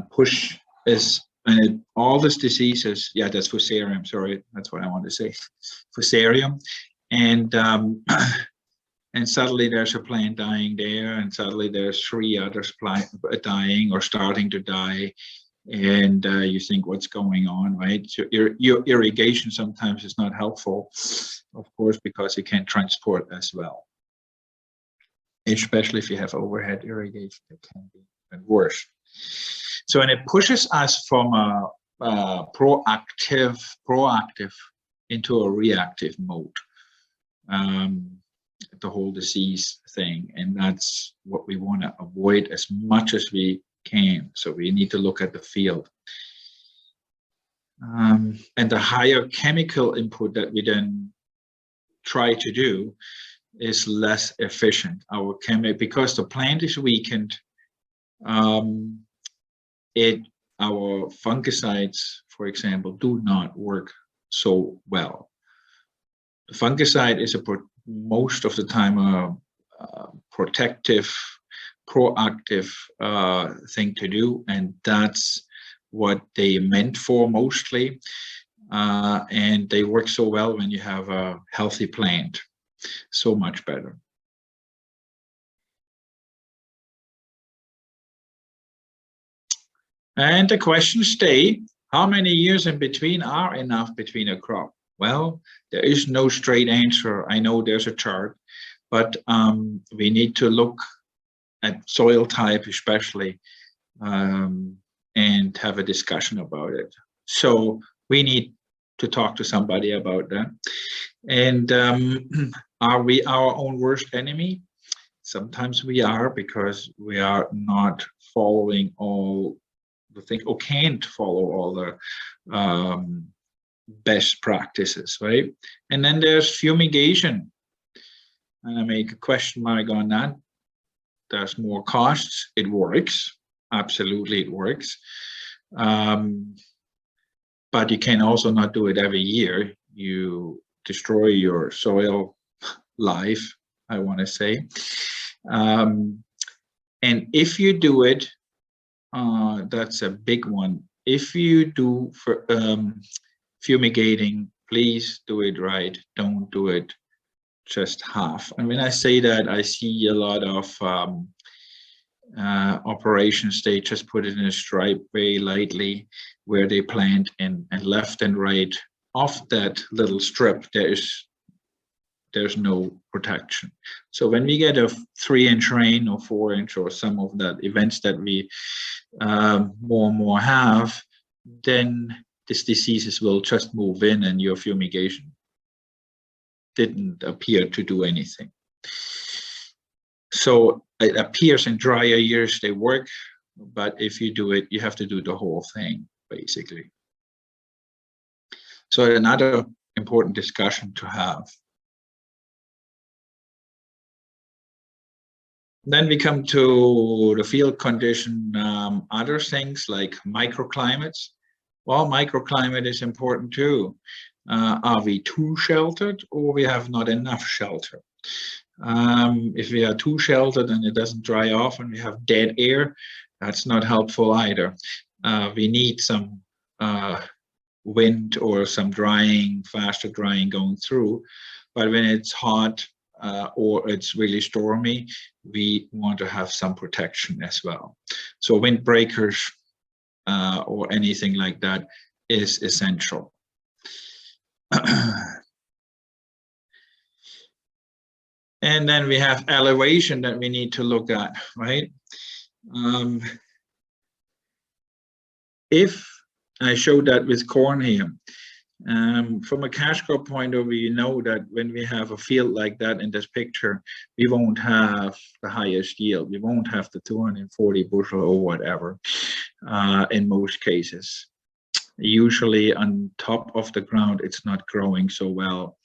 Push is, and all these diseases, yeah, that's Fusarium, sorry, that's what I want to say, Fusarium. And suddenly there's a plant dying there, and suddenly there's 3 others dying or starting to die. And you think, what's going on, right? So your irrigation sometimes is not helpful, of course, because you can't transport as well. Especially if you have overhead irrigation, it can be even worse. So, and it pushes us from a proactive into a reactive mode, the whole disease thing. And that's what we want to avoid as much as we can. So we need to look at the field. And the higher chemical input that we then try to do is less efficient. Because the plant is weakened, our fungicides, for example, do not work so well. The fungicide is most of the time a protective, proactive thing to do, and that's what they meant for mostly, and they work so well when you have a healthy plant, so much better. And the questions stay: how many years in between are enough between a crop? Well, there is no straight answer. I know there's a chart, but we need to look at soil type especially, and have a discussion about it. So we need to talk to somebody about that. And are we our own worst enemy? Sometimes we are, because we are not following all the things, or can't follow all the best practices, right? And then there's fumigation, and I make a question mark on that. There's more costs. It works. Absolutely, it works. But you can also not do it every year. You destroy your soil life, I want to say. And if you do it, that's a big one. If you do fumigating, please do it right. Don't do it just half. And when I say that, I see a lot of operations, they just put it in a stripe very lightly where they plant, and left and right of that little strip, there's no protection. So when we get a 3-inch rain or 4-inch or some of that events that we more and more have, then these diseases will just move in and your fumigation didn't appear to do anything. So it appears in drier years they work, but if you do it, you have to do the whole thing, basically. So another important discussion to have. Then we come to the field condition, other things like microclimates. Well, microclimate is important too. Are we too sheltered, or we have not enough shelter? If we are too sheltered and it doesn't dry off and we have dead air, that's not helpful either. We need some wind or some drying, faster drying going through. But when it's hot or it's really stormy, we want to have some protection as well. So windbreakers or anything like that is essential. And then we have elevation that we need to look at, right? If I showed that with corn here, from a cash crop point of view, you know that when we have a field like that in this picture, we won't have the highest yield. We won't have the 240 bushel or whatever in most cases. Usually on top of the ground, it's not growing so well,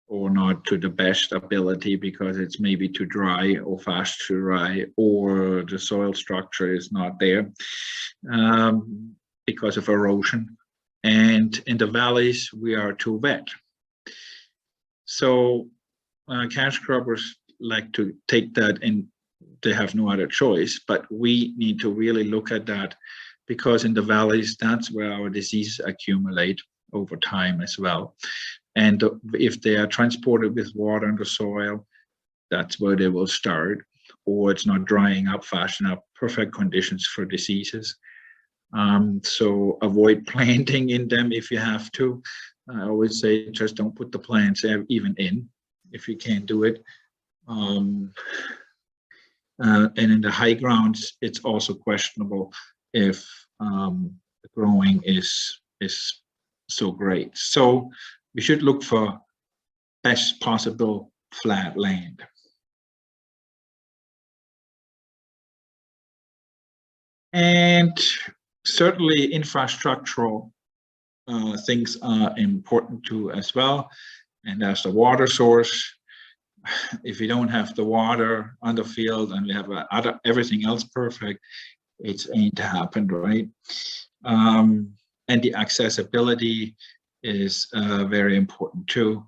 or not to the best ability because it's maybe too dry or fast to dry, or the soil structure is not there because of erosion. And in the valleys, we are too wet. So cash croppers like to take that, and they have no other choice, but we need to really look at that, because in the valleys, that's where our diseases accumulate over time as well. And if they are transported with water in the soil, that's where they will start, or it's not drying up fast enough, perfect conditions for diseases. So avoid planting in them if you have to. I always say just don't put the plants even in if you can't do it. And in the high grounds, it's also questionable if the growing is so great. So we should look for best possible flat land. And certainly infrastructural things are important too as well. And there's the water source. If you don't have the water on the field and we have everything else perfect, it ain't happened, right? And the accessibility is very important too,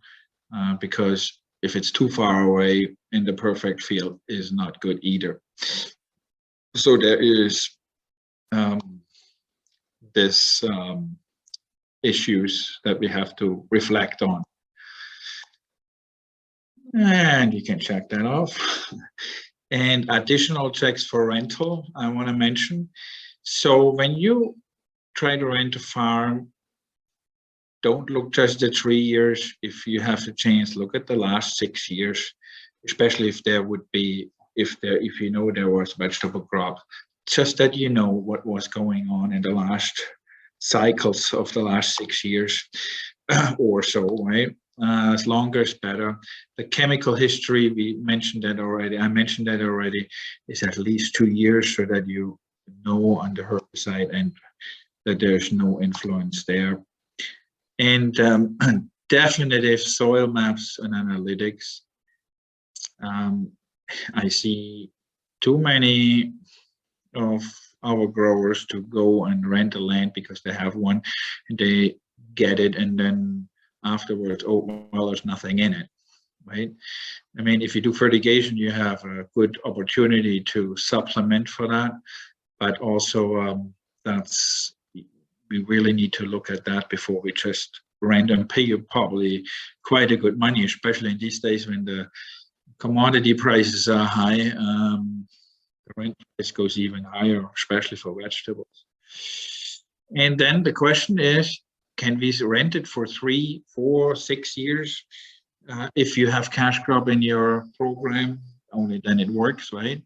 because if it's too far away in the perfect field is not good either. So there is this issues that we have to reflect on. And you can check that off. And additional checks for rental, I want to mention. So when you try to rent a farm, don't look just at 3 years. If you have the chance, look at the last 6 years, especially if there would be, if you know there was vegetable crop, just that you know what was going on in the last cycles of the last 6 years or so, right? As longer is better. The chemical history, we mentioned that already. I mentioned that already, is at least 2 years, so that you know on the herbicide and that there's no influence there. And definitive soil maps and analytics. I see too many of our growers to go and rent a land because they have one, and they get it, and then afterwards, oh, well, there's nothing in it, right? I mean, if you do fertigation, you have a good opportunity to supplement for that, but also we really need to look at that before we just rent and pay you probably quite a good money, especially in these days when the commodity prices are high. The rent price goes even higher, especially for vegetables. And then the question is, can we rent it for 3, 4, 6 years? If you have cash crop in your program, only then it works, right?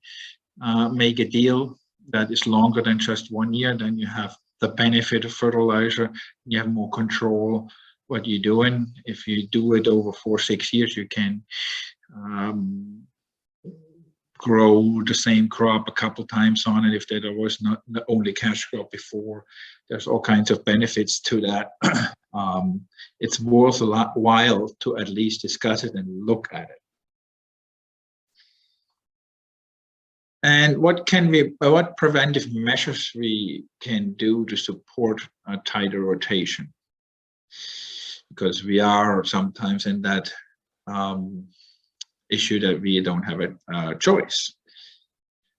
Make a deal that is longer than just 1 year, then you have the benefit of fertilizer, you have more control what you're doing. If you do it over 4, 6 years, you can grow the same crop a couple times on it if there was not the only cash crop before. There's all kinds of benefits to that. It's worth a while to at least discuss it and look at it. And what preventive measures we can do to support a tighter rotation? Because we are sometimes in that issue that we don't have a choice.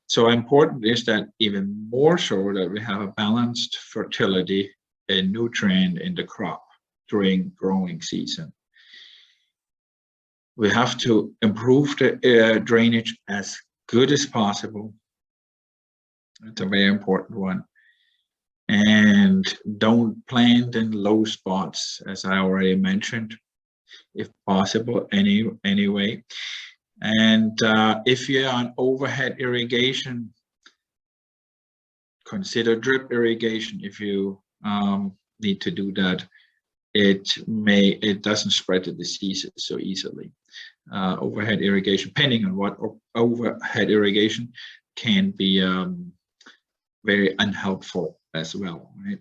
So important is that even more so that we have a balanced fertility and nutrient in the crop during growing season. We have to improve the drainage as good as possible. It's a very important one. And don't plant in low spots, as I already mentioned, if possible, anyway. And if you're on overhead irrigation, consider drip irrigation if you need to do that. It doesn't spread the diseases so easily. Overhead irrigation, depending on what overhead irrigation, can be very unhelpful as well, right?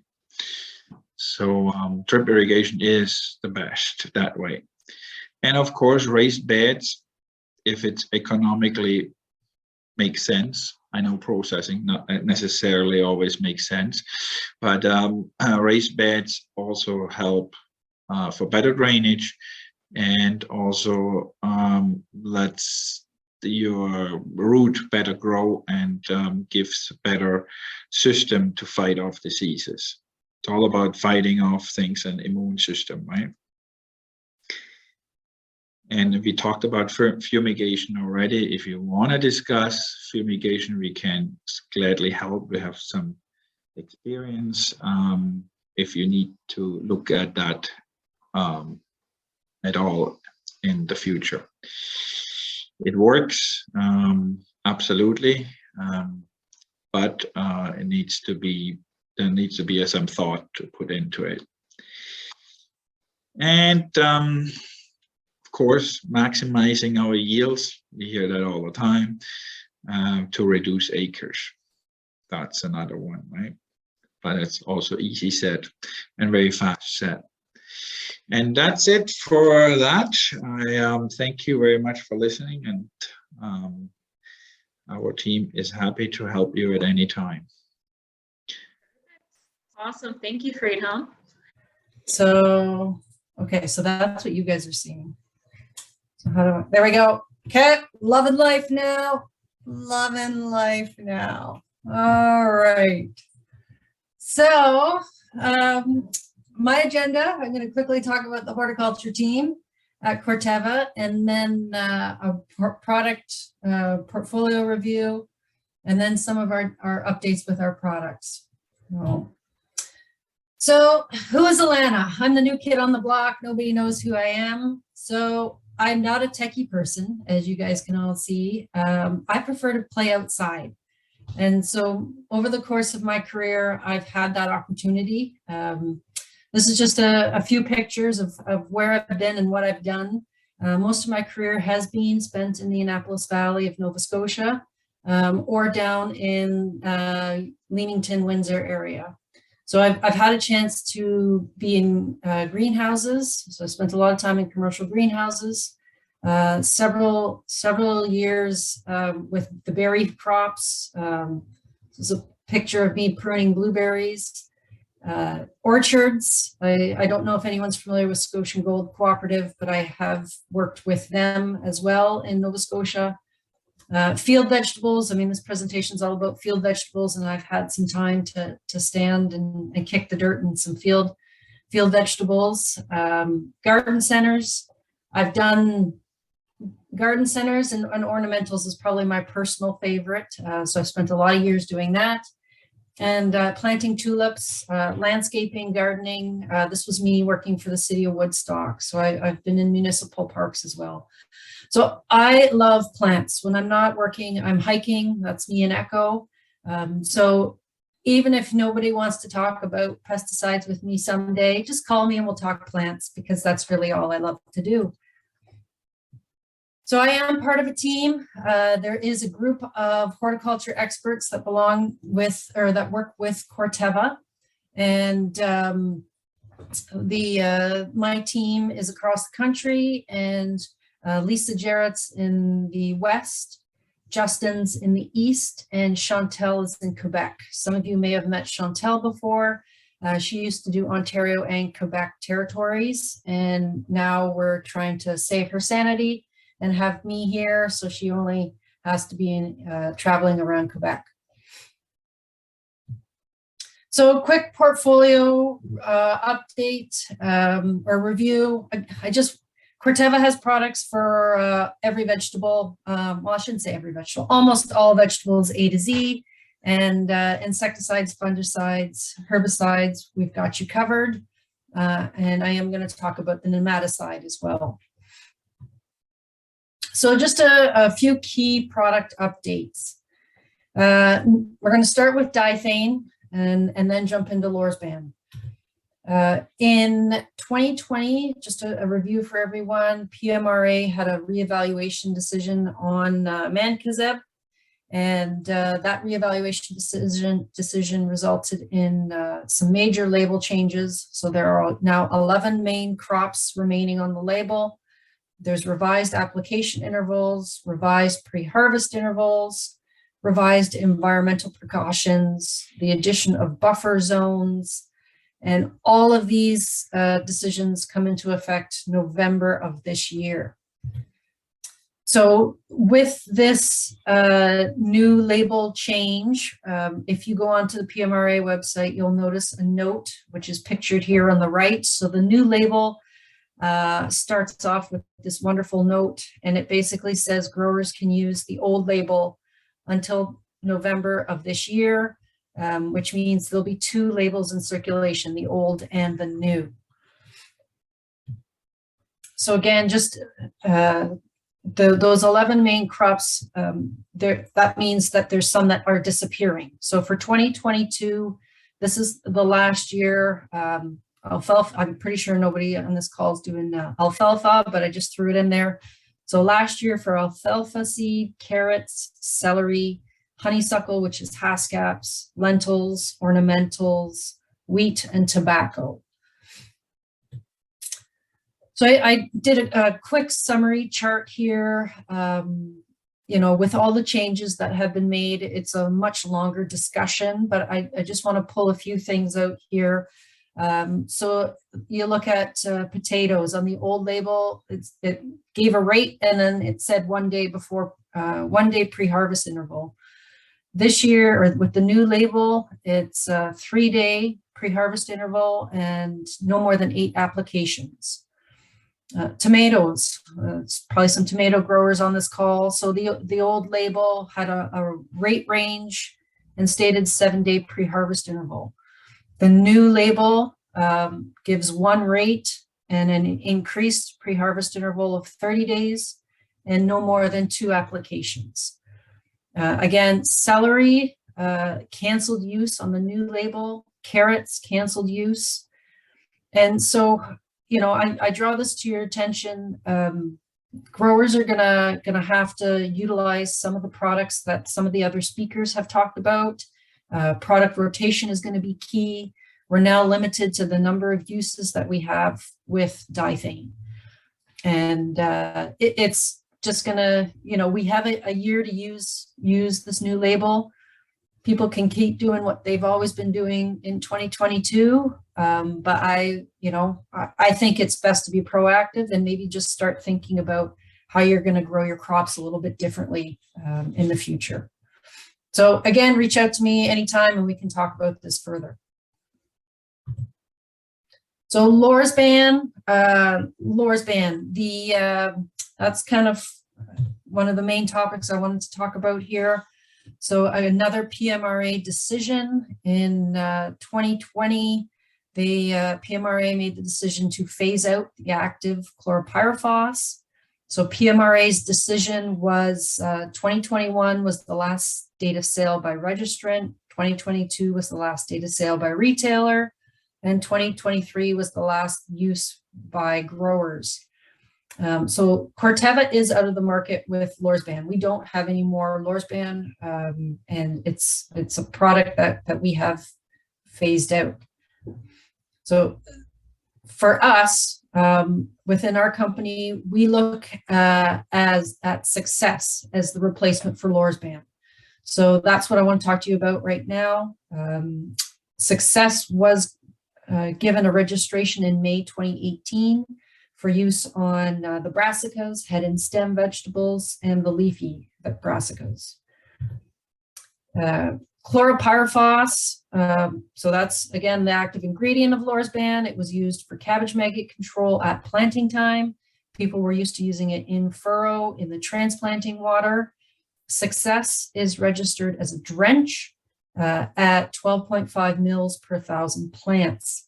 So drip irrigation is the best that way. And of course, raised beds, if it's economically makes sense. I know processing not necessarily always makes sense, but raised beds also help for better drainage, and also lets your root better grow and gives a better system to fight off diseases. It's all about fighting off things and immune system, right? And we talked about fumigation already. If you want to discuss fumigation, we can gladly help. We have some experience if you need to look at that at all in the future. It works, absolutely, but there needs to be some thought to put into it. And of course, maximizing our yields, we hear that all the time, to reduce acres. That's another one, right? But it's also easy said and very fast said. And that's it for that. I thank you very much for listening, and our team is happy to help you at any time. Awesome. Thank you, Friedhelm. So, okay, so that's what you guys are seeing. So there we go. Okay, loving life now. Loving life now. All right. So, my agenda, I'm going to quickly talk about the horticulture team at Corteva, and then a product portfolio review, and then some of our updates with our products. So who is Alana? I'm the new kid on the block. Nobody knows who I am. So I'm not a techie person, as you guys can all see. I prefer to play outside. And so over the course of my career, I've had that opportunity. This is just a few pictures of where I've been and what I've done. Most of my career has been spent in the Annapolis Valley of Nova Scotia, or down in Leamington, Windsor area. So I've had a chance to be in greenhouses. So I spent a lot of time in commercial greenhouses, several years with the berry crops. This is a picture of me pruning blueberries. Orchards, I don't know if anyone's familiar with Scotian Gold Cooperative, but I have worked with them as well in Nova Scotia. Field vegetables, I mean, this presentation is all about field vegetables, and I've had some time to stand and kick the dirt in some field vegetables. Garden centers, I've done garden centers and ornamentals is probably my personal favorite. So I spent a lot of years doing that. And planting tulips, landscaping, gardening. This was me working for the city of Woodstock. So I've been in municipal parks as well. So I love plants. When I'm not working, I'm hiking. That's me and Echo. So even if nobody wants to talk about pesticides with me someday, just call me and we'll talk plants, because that's really all I love to do. So I am part of a team. There is a group of horticulture experts that belong with, or that work with Corteva. And my team is across the country, and Lisa Jarrett's in the West, Justin's in the East, and Chantel is in Quebec. Some of you may have met Chantel before. She used to do Ontario and Quebec territories, and now we're trying to save her sanity and have me here, so she only has to be traveling around Quebec. So a quick portfolio update or review. Corteva has products for every vegetable. Well, I shouldn't say every vegetable, almost all vegetables A to Z, and insecticides, fungicides, herbicides, we've got you covered. And I am going to talk about the nematicide as well. So just a few key product updates. We're going to start with diethane and then jump into Lorsban. In 2020, just a review for everyone, PMRA had a reevaluation decision on Mancozeb, and that reevaluation decision resulted in some major label changes. So there are now 11 main crops remaining on the label. There's revised application intervals, revised pre-harvest intervals, revised environmental precautions, the addition of buffer zones, and all of these decisions come into effect November of this year. So with this new label change, if you go onto the PMRA website, you'll notice a note, which is pictured here on the right. So the new label starts off with this wonderful note, and it basically says growers can use the old label until November of this year, which means there'll be two labels in circulation, the old and the new. So again, just those 11 main crops, that means that there's some that are disappearing. So for 2022, this is the last year. Alfalfa, I'm pretty sure nobody on this call is doing alfalfa, but I just threw it in there. So last year for alfalfa seed, carrots, celery, honeysuckle, which is haskaps, lentils, ornamentals, wheat, and tobacco. So I did a quick summary chart here. With all the changes that have been made, it's a much longer discussion, but I just want to pull a few things out here. So you look at potatoes on the old label, it gave a rate, and then it said 1 day before, 1 day pre-harvest interval. This year, or with the new label, it's a 3 day pre-harvest interval and no more than 8 applications. Tomatoes, it's probably some tomato growers on this call. So the old label had a rate range and stated 7 day pre-harvest interval. The new label gives 1 rate and an increased pre-harvest interval of 30 days and no more than 2 applications. Again, celery, canceled use on the new label, carrots, canceled use. And so, I draw this to your attention. Growers are gonna have to utilize some of the products that some of the other speakers have talked about. Product rotation is going to be key. We're now limited to the number of uses that we have with diethane. And it's just gonna, we have a year to use this new label. People can keep doing what they've always been doing in 2022. But I think it's best to be proactive and maybe just start thinking about how you're going to grow your crops a little bit differently in the future. So again, reach out to me anytime and we can talk about this further. So Lorsban, that's kind of one of the main topics I wanted to talk about here. So another PMRA decision in 2020, the PMRA made the decision to phase out the active chlorpyrifos. So PMRA's decision was 2021 was the last date of sale by registrant, 2022 was the last date of sale by retailer, and 2023 was the last use by growers. So Corteva is out of the market with Lorsban. We don't have any more Lorsban, and it's a product that we have phased out. So for us, within our company, we look at success as the replacement for Lorsban. So that's what I want to talk to you about right now. Success was given a registration in May 2018 for use on the brassicas, head and stem vegetables, and the leafy brassicas. Chlorpyrifos, so that's again the active ingredient of Lorsban. It was used for cabbage maggot control at planting time. People were used to using it in furrow in the transplanting water. Success is registered as a drench at 12.5 mils per 1,000 plants.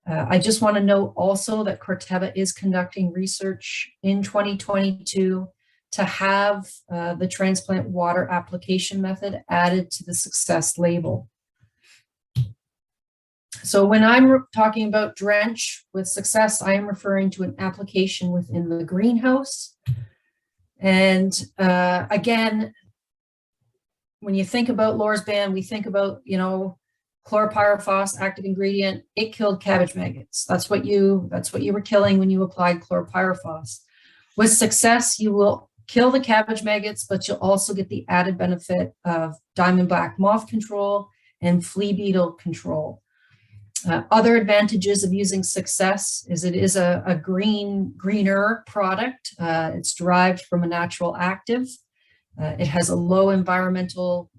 I just want to note also that Corteva is conducting research in 2022 to have the transplant water application method added to the success label. So when I'm talking about drench with success, I am referring to an application within the greenhouse. And again, when you think about Lorsban, we think about, chlorpyrifos, active ingredient, it killed cabbage maggots. That's what you were killing when you applied chlorpyrifos. With success, you will kill the cabbage maggots, but you'll also get the added benefit of diamondback moth control and flea beetle control. Other advantages of using success is it is a greener product. It's derived from a natural active. It has a low environmental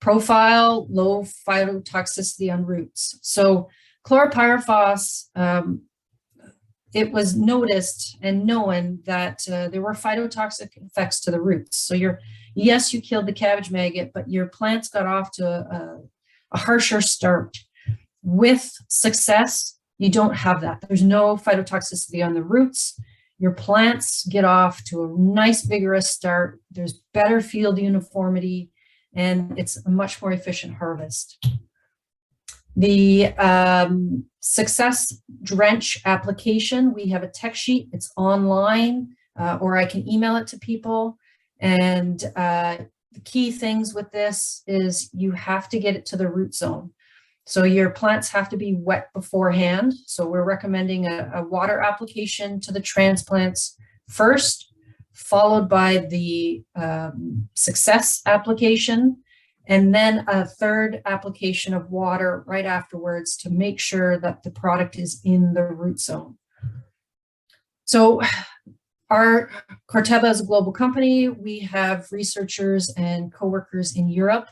profile, low phytotoxicity on roots. So chlorpyrifos, it was noticed and known that there were phytotoxic effects to the roots. So yes, you killed the cabbage maggot, but your plants got off to a harsher start. With success, you don't have that. There's no phytotoxicity on the roots. Your plants get off to a nice vigorous start. There's better field uniformity, and it's a much more efficient harvest. The success drench application, we have a tech sheet. It's online, or I can email it to people. And the key things with this is you have to get it to the root zone. So your plants have to be wet beforehand. So we're recommending a water application to the transplants first, followed by the success application, and then a third application of water right afterwards to make sure that the product is in the root zone. So our Corteva is a global company. We have researchers and coworkers in Europe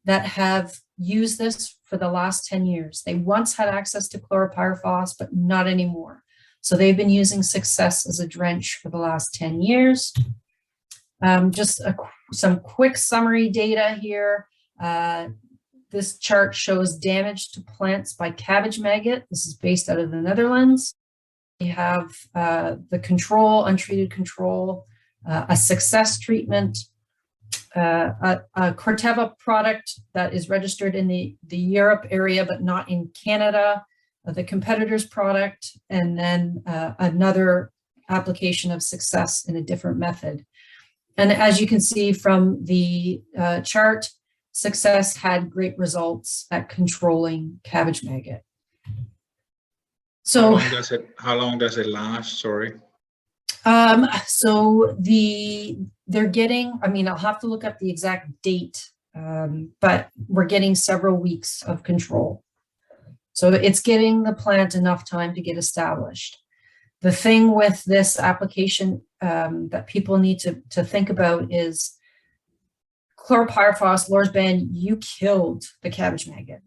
that have used this for the last 10 years. They once had access to chlorpyrifos, but not anymore. So they've been using success as a drench for the last 10 years. Just some quick summary data here. This chart shows damage to plants by cabbage maggot. This is based out of the Netherlands. We have the control, untreated control, a success treatment, a Corteva product that is registered in the Europe area, but not in Canada, the competitor's product, and then another application of success in a different method. And as you can see from the chart, success had great results at controlling cabbage maggot. So how long does it last? Sorry. So they're getting, I'll have to look up the exact date, but we're getting several weeks of control. So it's giving the plant enough time to get established. The thing with this application that people need to think about is chlorpyrifos, Lorsban, you killed the cabbage maggot.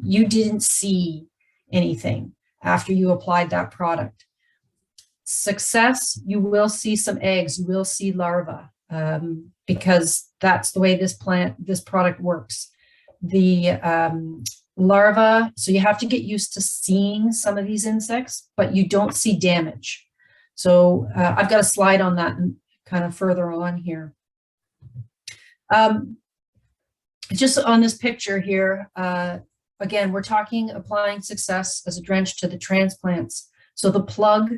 You didn't see anything after you applied that product. success, you will see some eggs, you will see larvae, because that's the way this product works. The larvae, so you have to get used to seeing some of these insects, but you don't see damage. So I've got a slide on that and kind of further on here. Just on this picture here, again, we're talking applying success as a drench to the transplants. So the plug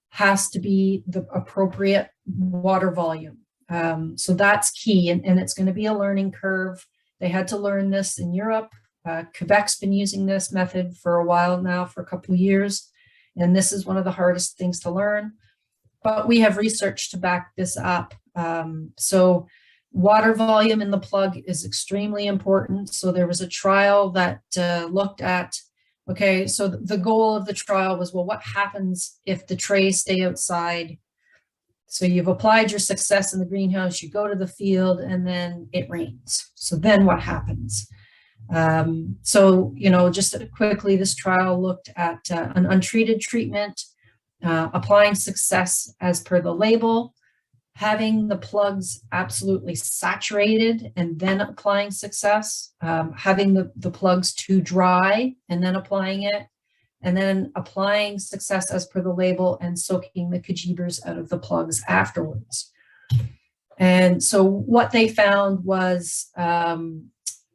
has to be the appropriate water volume. So that's key, and it's going to be a learning curve. They had to learn this in Europe. Quebec's been using this method for a while now, for a couple of years, and this is one of the hardest things to learn. But we have research to back this up. So water volume in the plug is extremely important. So there was a trial that looked at, okay, so the goal of the trial was, well, what happens if the trays stay outside? So you've applied your success in the greenhouse, you go to the field, and then it rains. So then what happens? So, you know, just quickly, this trial looked at an untreated treatment, applying success as per the label, having the plugs absolutely saturated and then applying success, having the plugs too dry and then applying it, and then applying success as per the label and soaking the kajibers out of the plugs afterwards. And so what they found was,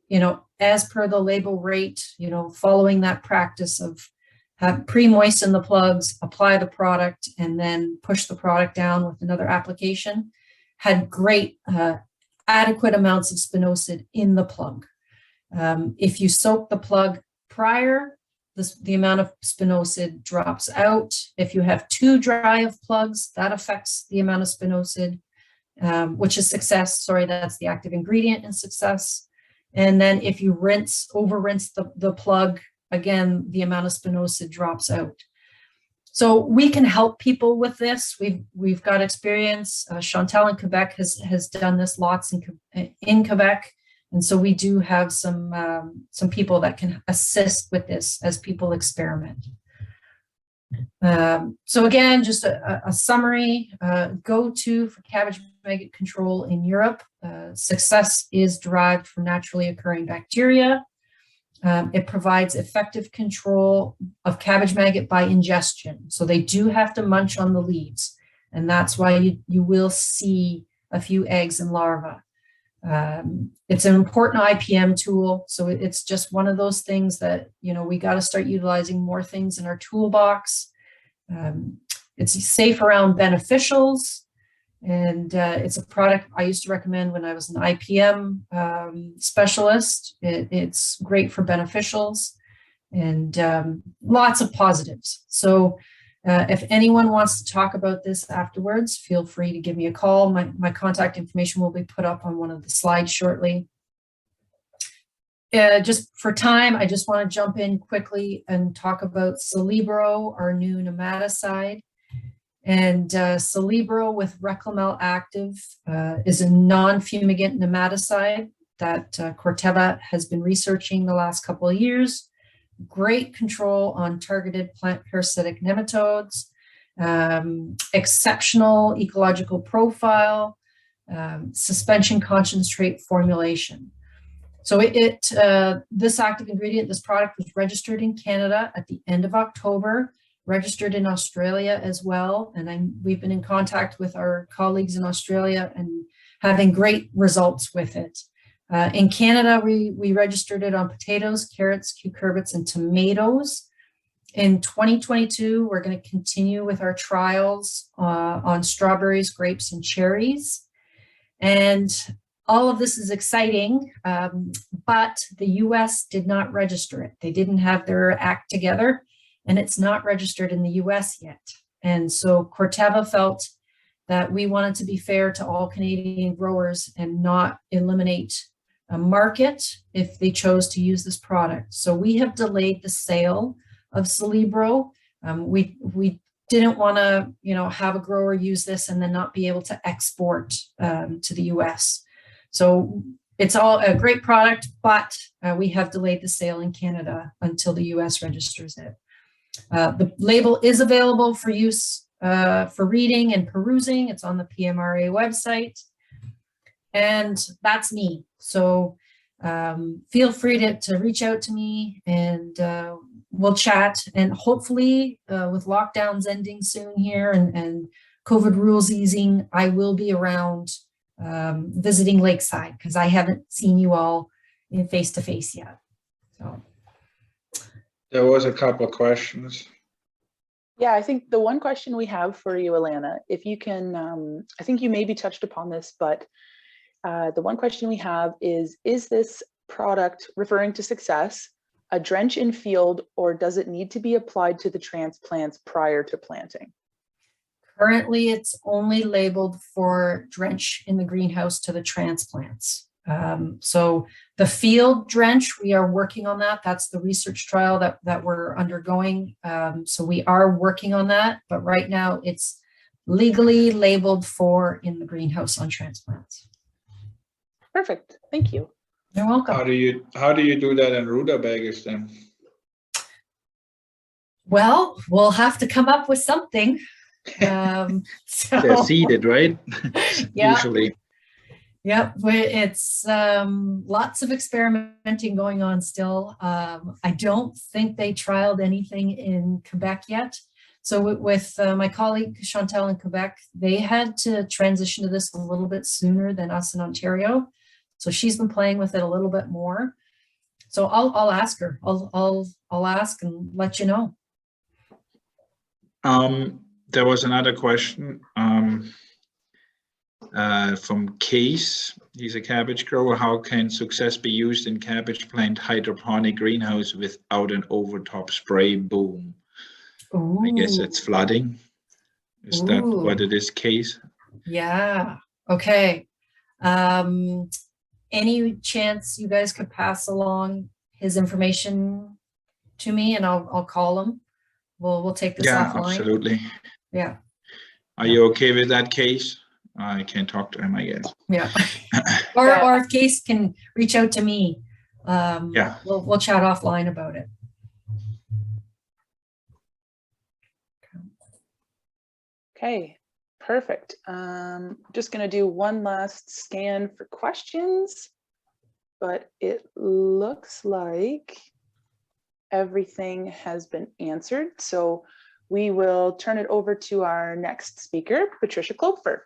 you know, as per the label rate, you know, following that practice of have pre-moisten the plugs, apply the product, and then push the product down with another application, had great adequate amounts of spinosad in the plug. If you soak the plug prior, the amount of spinosad drops out. If you have too dry of plugs, that affects the amount of spinosad, which is success. Sorry, that's the active ingredient in success. And then if you over rinse the plug, again, the amount of spinosad drops out. So we can help people with this. We've got experience. Chantal in Quebec has done this lots in Quebec. And so we do have some people that can assist with this as people experiment. So again, just a summary, go-to for cabbage maggot control in Europe. Success is derived from naturally occurring bacteria. It provides effective control of cabbage maggot by ingestion. So they do have to munch on the leaves. And that's why you will see a few eggs and larvae. It's an important IPM tool. So it's just one of those things that, you know, we got to start utilizing more things in our toolbox. It's safe around beneficials. And it's a product I used to recommend when I was an IPM specialist. It's great for beneficials and lots of positives. So if anyone wants to talk about this afterwards, feel free to give me a call. My contact information will be put up on one of the slides shortly. Just for time, I just want to jump in quickly and talk about Celebro, our new nematicide. And Celebro with Reclamel Active is a non-fumigant nematicide that Corteva has been researching the last couple of years. Great control on targeted plant parasitic nematodes, exceptional ecological profile, suspension concentrate formulation. So this active ingredient, this product was registered in Canada at the end of October, registered in Australia as well. And we've been in contact with our colleagues in Australia and having great results with it. In Canada, we registered it on potatoes, carrots, cucurbits, and tomatoes. In 2022, we're going to continue with our trials on strawberries, grapes, and cherries. And all of this is exciting, but the US did not register it. They didn't have their act together, and it's not registered in the US yet. And so Corteva felt that we wanted to be fair to all Canadian growers and not eliminate a market if they chose to use this product. So we have delayed the sale of Celebro. We didn't want to, have a grower use this and then not be able to export to the US. So it's all a great product, but we have delayed the sale in Canada until the US registers it. The label is available for use for reading and perusing. It's on the PMRA website. And that's me. So feel free to reach out to me, and we'll chat. And hopefully with lockdowns ending soon here and COVID rules easing, I will be around visiting Lakeside, because I haven't seen you all in face-to-face yet. So There was a couple of questions. Yeah, I think the one question we have for you, Alana, if you can, I think you maybe touched upon this, but the one question we have is this product referring to Success a drench in field, or does it need to be applied to the transplants prior to planting? currently, it's only labeled for drench in the greenhouse to the transplants. So the field drench, we are working on that. That's the research trial that we're undergoing. So we are working on that, but right now it's legally labeled for in the greenhouse on transplants. Perfect, thank you. You're welcome. How do you do that in rutabagas then? Well, we'll have to come up with something. They're So seeded, right? Yeah. Usually. yeah, it's lots of experimenting going on still. I don't think they trialed anything in Quebec yet. So with my colleague Chantal in Quebec, they had to transition to this a little bit sooner than us in Ontario. So she's been playing with it a little bit more. So I'll ask her. I'll ask and let you know. There was another question from Case. He's a cabbage grower. How can Success be used in cabbage plant hydroponic greenhouse without an overtop spray boom? Ooh. I guess it's flooding. Is that what it is, Case? Yeah. Okay. Any chance you guys could pass along his information to me, and I'll call him. We'll take this offline. Absolutely. Yeah. Are you okay with that, Case? I can talk to him, I guess. Yeah. or if Case can reach out to me, we'll chat offline about it. Okay, perfect. Just gonna do one last scan for questions, but it looks like everything has been answered. So we will turn it over to our next speaker, Patricia Klopfer.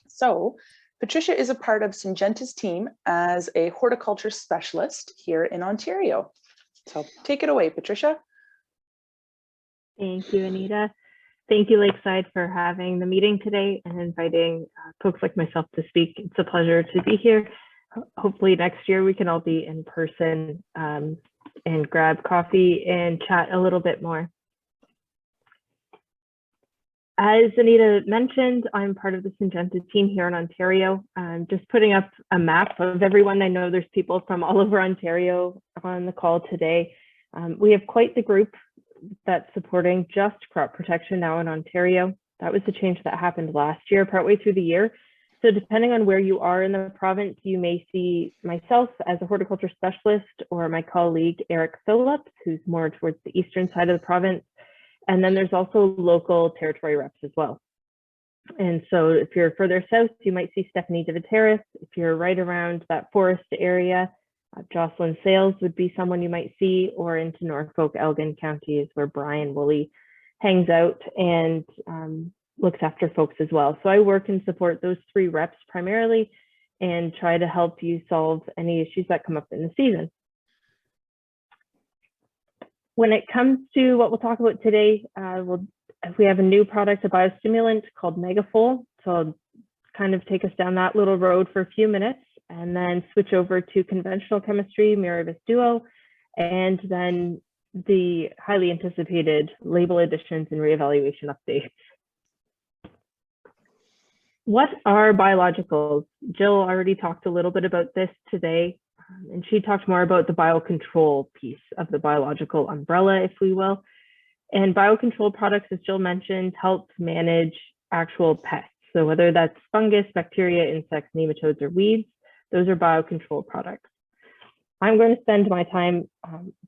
So Patricia is a part of Syngenta's team as a horticulture specialist here in Ontario. So take it away, Patricia. Thank you, Anita. Thank you, Lakeside, for having the meeting today and inviting folks like myself to speak. It's a pleasure to be here. Hopefully next year we can all be in person and grab coffee and chat a little bit more. As Anita mentioned, I'm part of the Syngenta team here in Ontario. Just putting up a map of everyone. I know there's people from all over Ontario on the call today. We have quite the group that's supporting just crop protection now in Ontario. That was the change that happened last year, partway through the year. So depending on where you are in the province, you may see myself as a horticulture specialist, or my colleague, Eric Phillips, who's more towards the eastern side of the province. And then there's also local territory reps as well. And so if you're further south, you might see Stephanie DeViteris. If you're right around that forest area, Jocelyn Sales would be someone you might see, or into Norfolk, Elgin County is where Brian Woolley hangs out and looks after folks as well. So I work and support those three reps primarily and try to help you solve any issues that come up in the season. When it comes to what we'll talk about today, we have a new product, a biostimulant called Megafol. So I'll kind of take us down that little road for a few minutes and then switch over to conventional chemistry, Miravis Duo, and then the highly anticipated label additions and reevaluation updates. What are biologicals? Jill already talked a little bit about this today, and she talked more about the biocontrol piece of the biological umbrella, if we will. And biocontrol products, as Jill mentioned, help manage actual pests. So whether that's fungus, bacteria, insects, nematodes, or weeds, those are biocontrol products. I'm going to spend my time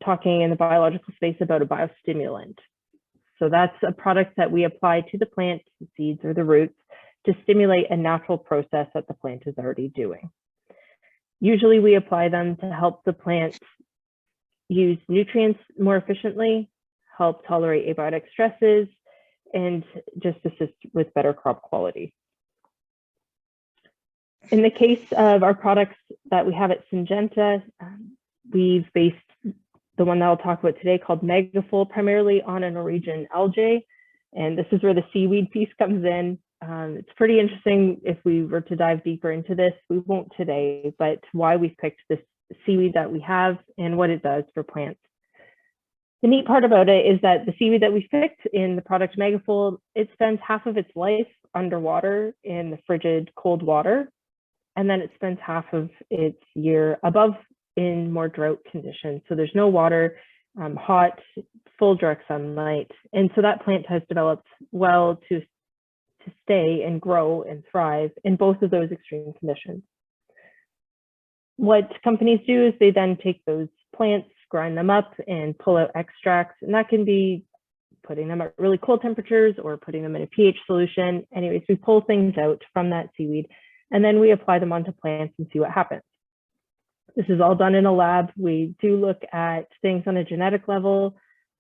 talking in the biological space about a biostimulant. So that's a product that we apply to the plant, the seeds or the roots, to stimulate a natural process that the plant is already doing. Usually we apply them to help the plant use nutrients more efficiently, help tolerate abiotic stresses, and just assist with better crop quality. In the case of our products that we have at Syngenta, we've based the one that I'll talk about today called Megafol primarily on a Norwegian algae. And this is where the seaweed piece comes in. It's pretty interesting if we were to dive deeper into this. We won't today, but why we've picked this seaweed that we have and what it does for plants. The neat part about it is that the seaweed that we picked in the product Megafol, it spends half of its life underwater in the frigid cold water, and then it spends half of its year above in more drought conditions. So there's no water, hot, full direct sunlight. And so that plant has developed well to stay and grow and thrive in both of those extreme conditions. What companies do is they then take those plants, grind them up and pull out extracts. And that can be putting them at really cold temperatures or putting them in a pH solution. Anyways, we pull things out from that seaweed and then we apply them onto plants and see what happens. This is all done in a lab. We do look at things on a genetic level,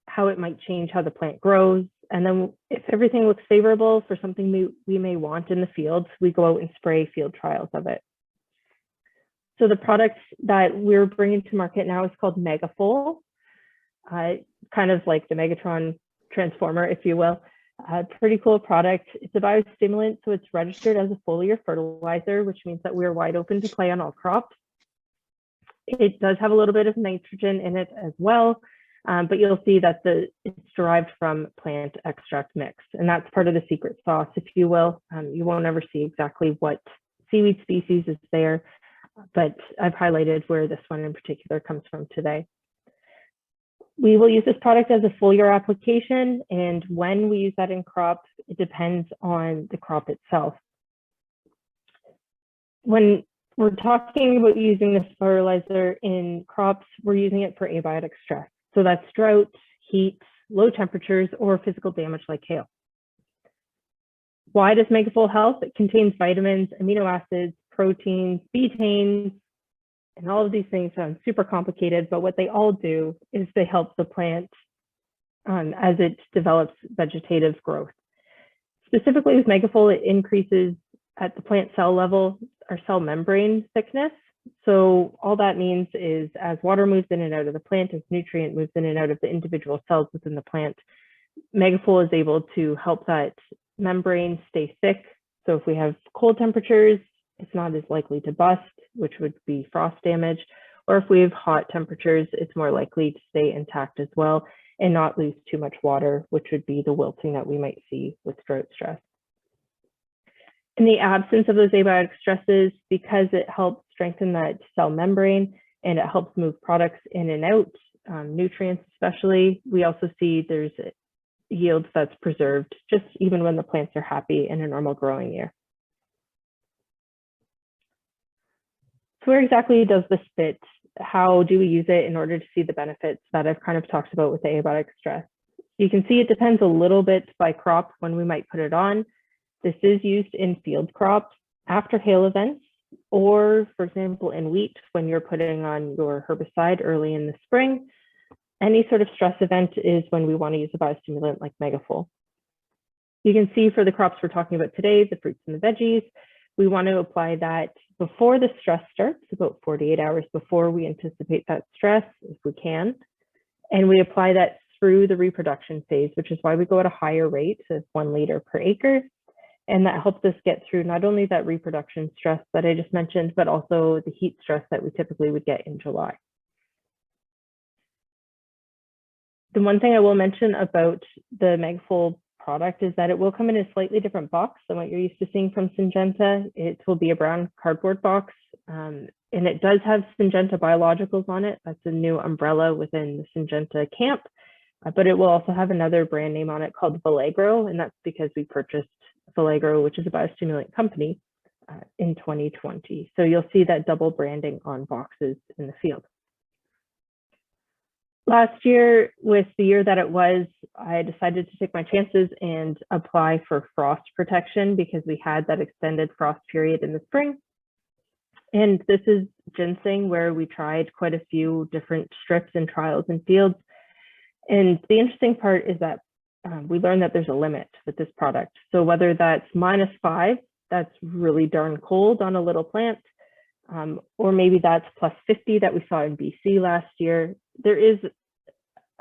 how it might change how the plant grows. And then if everything looks favorable for something we may want in the field, we go out and spray field trials of it. So the product that we're bringing to market now is called Megafol, kind of like the Megatron transformer, if you will. Pretty cool product. It's a biostimulant, so it's registered as a foliar fertilizer, which means that we're wide open to play on all crops. It does have a little bit of nitrogen in it as well, but you'll see that it's derived from plant extract mix, and that's part of the secret sauce, if you will. You won't ever see exactly what seaweed species is there, but I've highlighted where this one in particular comes from today. We will use this product as a foliar application, and when we use that in crops, it depends on the crop itself. When we're talking about using this fertilizer in crops, we're using it for abiotic stress. So that's drought, heat, low temperatures, or physical damage like hail. Why does Megafol help? It contains vitamins, amino acids, proteins, betaines, and all of these things sound super complicated, but what they all do is they help the plant as it develops vegetative growth. Specifically with Megafol, it increases at the plant cell level our cell membrane thickness. So all that means is as water moves in and out of the plant, as nutrient moves in and out of the individual cells within the plant, Megafol is able to help that membrane stay thick. So if we have cold temperatures, it's not as likely to bust, which would be frost damage. Or if we have hot temperatures, it's more likely to stay intact as well and not lose too much water, which would be the wilting that we might see with drought stress. In the absence of those abiotic stresses, because it helps strengthen that cell membrane and it helps move products in and out, nutrients especially, we also see there's yields that's preserved just even when the plants are happy in a normal growing year. So where exactly does this fit? How do we use it in order to see the benefits that I've kind of talked about with the abiotic stress? You can see it depends a little bit by crop when we might put it on. This is used in field crops after hail events, or for example, in wheat, when you're putting on your herbicide early in the spring. Any sort of stress event is when we want to use a biostimulant like Megafol. You can see for the crops we're talking about today, the fruits and the veggies, we want to apply that before the stress starts, about 48 hours before we anticipate that stress, if we can. And we apply that through the reproduction phase, which is why we go at a higher rate of 1 liter per acre. And that helps us get through not only that reproduction stress that I just mentioned, but also the heat stress that we typically would get in July. The one thing I will mention about the Megafol product is that it will come in a slightly different box than what you're used to seeing from Syngenta. It will be a brown cardboard box, and it does have Syngenta biologicals on it. That's a new umbrella within the Syngenta camp, but it will also have another brand name on it called Viego, and that's because we purchased Viego, which is a biostimulant company, in 2020. So you'll see that double branding on boxes in the field. Last year, with the year that it was, I decided to take my chances and apply for frost protection because we had that extended frost period in the spring. And this is ginseng, where we tried quite a few different strips and trials in fields. And the interesting part is that we learned that there's a limit with this product. So whether that's -5, that's really darn cold on a little plant, or maybe that's +50 that we saw in BC last year, there is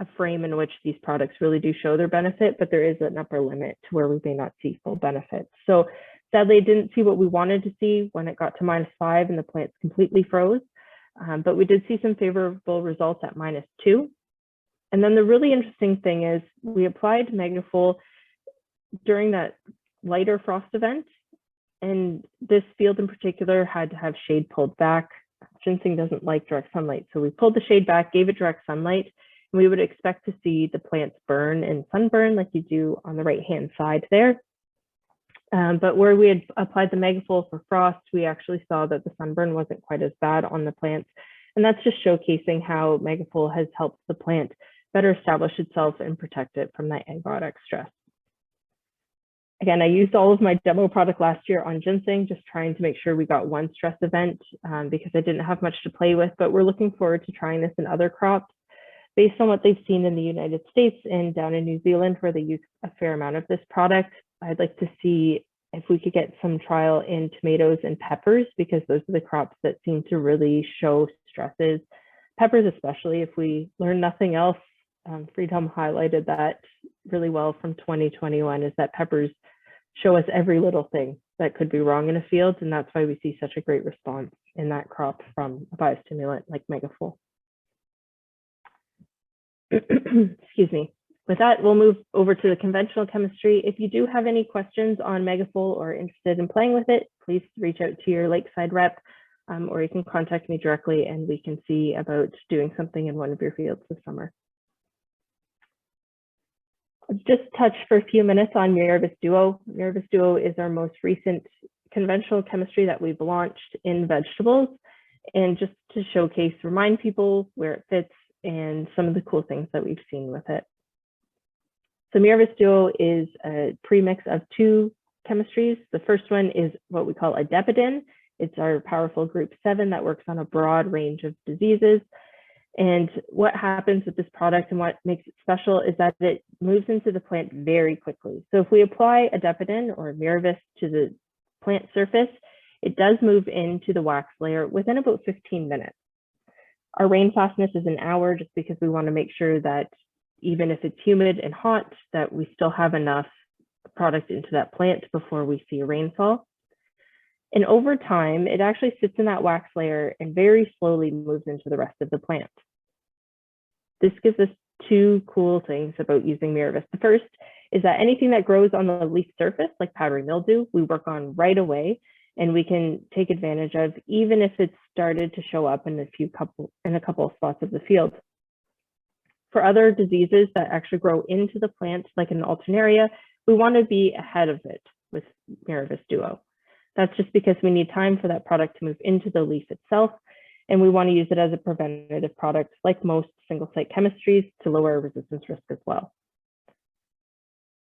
a frame in which these products really do show their benefit, but there is an upper limit to where we may not see full benefits. So sadly, I didn't see what we wanted to see when it got to -5 and the plants completely froze, but we did see some favorable results at -2. And then the really interesting thing is we applied Megafol during that lighter frost event, and this field in particular had to have shade pulled back. Ginseng doesn't like direct sunlight, so we pulled the shade back, gave it direct sunlight, and we would expect to see the plants burn and sunburn like you do on the right-hand side there. But where we had applied the Megafol for frost, we actually saw that the sunburn wasn't quite as bad on the plants. And that's just showcasing how Megafol has helped the plant better establish itself and protect it from that antibiotic stress. Again, I used all of my demo product last year on ginseng, just trying to make sure we got one stress event because I didn't have much to play with, but we're looking forward to trying this in other crops based on what they've seen in the United States and down in New Zealand, where they use a fair amount of this product. I'd like to see if we could get some trial in tomatoes and peppers, because those are the crops that seem to really show stresses. Peppers especially, if we learn nothing else, Freedom highlighted that really well from 2021, is that peppers show us every little thing that could be wrong in a field, and that's why we see such a great response in that crop from a biostimulant like Megafol. Excuse me. With that, we'll move over to the conventional chemistry. If you do have any questions on Megafol or interested in playing with it, please reach out to your Lakeside rep, or you can contact me directly and we can see about doing something in one of your fields this summer. Let's just touch for a few minutes on Miravis Duo. Miravis Duo is our most recent conventional chemistry that we've launched in vegetables, and just to showcase, remind people where it fits and some of the cool things that we've seen with it. So Miravis Duo is a premix of two chemistries. The first one is what we call adepidin. It's our powerful group 7 that works on a broad range of diseases. And what happens with this product and what makes it special is that it moves into the plant very quickly. So if we apply adepidin or Miravis to the plant surface, it does move into the wax layer within about 15 minutes. Our rain fastness is an hour, just because we want to make sure that even if it's humid and hot, that we still have enough product into that plant before we see a rainfall. And over time, it actually sits in that wax layer and very slowly moves into the rest of the plant. This gives us two cool things about using Miravis. The first is that anything that grows on the leaf surface, like powdery mildew, we work on right away, and we can take advantage of, even if it's started to show up in a couple of spots of the field. For other diseases that actually grow into the plant, like an alternaria, we want to be ahead of it with Miravis Duo. That's just because we need time for that product to move into the leaf itself, and we want to use it as a preventative product, like most single-site chemistries, to lower resistance risk as well.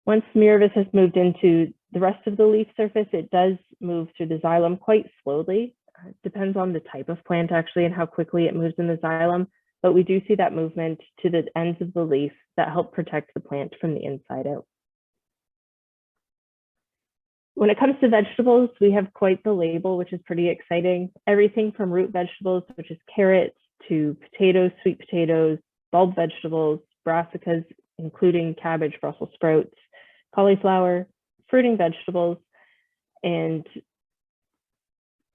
Once Miravis has moved into the rest of the leaf surface, it does move through the xylem quite slowly. It depends on the type of plant, actually, and how quickly it moves in the xylem, but we do see that movement to the ends of the leaf that help protect the plant from the inside out. When it comes to vegetables, we have quite the label, which is pretty exciting. Everything from root vegetables, which is carrots, to potatoes, sweet potatoes, bulb vegetables, brassicas, including cabbage, Brussels sprouts, cauliflower, fruiting vegetables, and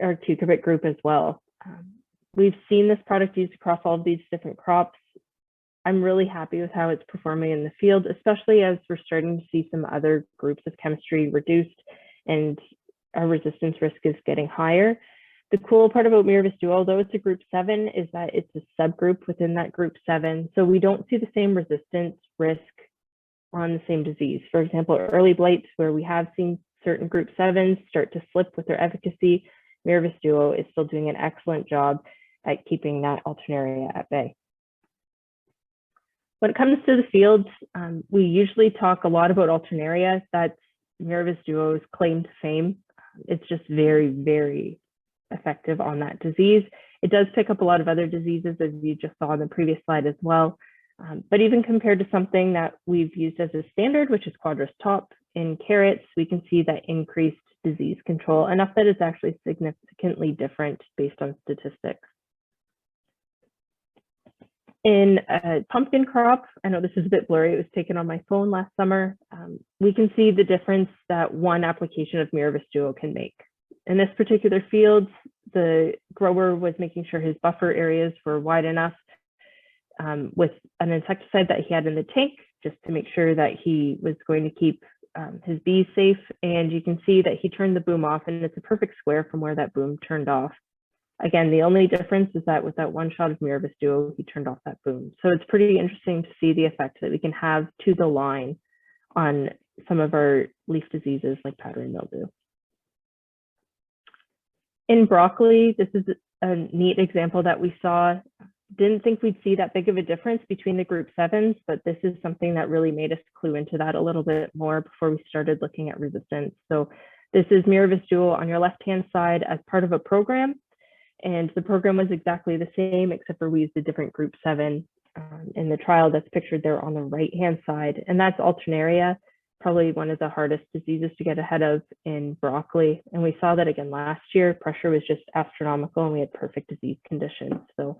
our cucurbit group as well. We've seen this product used across all of these different crops. I'm really happy with how it's performing in the field, especially as we're starting to see some other groups of chemistry reduced and our resistance risk is getting higher. The cool part about Miravis Duo, although it's a group 7, is that it's a subgroup within that group 7. So we don't see the same resistance risk on the same disease. For example, early blights, where we have seen certain group 7s start to slip with their efficacy, Miravis Duo is still doing an excellent job at keeping that alternaria at bay. When it comes to the fields, we usually talk a lot about Alternaria. That's Miravis Duo's claim to fame. It's just very, very effective on that disease. It does pick up a lot of other diseases, as you just saw on the previous slide as well. But even compared to something that we've used as a standard, which is Quadris Top in carrots, we can see that increased disease control, enough that it's actually significantly different based on statistics. In a pumpkin crop, I know this is a bit blurry, it was taken on my phone last summer, we can see the difference that one application of Miravis Duo can make. In this particular field, the grower was making sure his buffer areas were wide enough with an insecticide that he had in the tank, just to make sure that he was going to keep his bees safe. And you can see that he turned the boom off, and it's a perfect square from where that boom turned off. Again, the only difference is that with that one shot of Miravis Duo, he turned off that boom. So it's pretty interesting to see the effect that we can have to the line on some of our leaf diseases like powdery mildew. In broccoli, this is a neat example that we saw. Didn't think we'd see that big of a difference between the group 7s, but this is something that really made us clue into that a little bit more before we started looking at resistance. So this is Miravis Duo on your left-hand side as part of a program. And the program was exactly the same, except for we used a different group 7 in the trial that's pictured there on the right-hand side. And that's Alternaria, probably one of the hardest diseases to get ahead of in broccoli. And we saw that again last year. Pressure was just astronomical and we had perfect disease conditions. So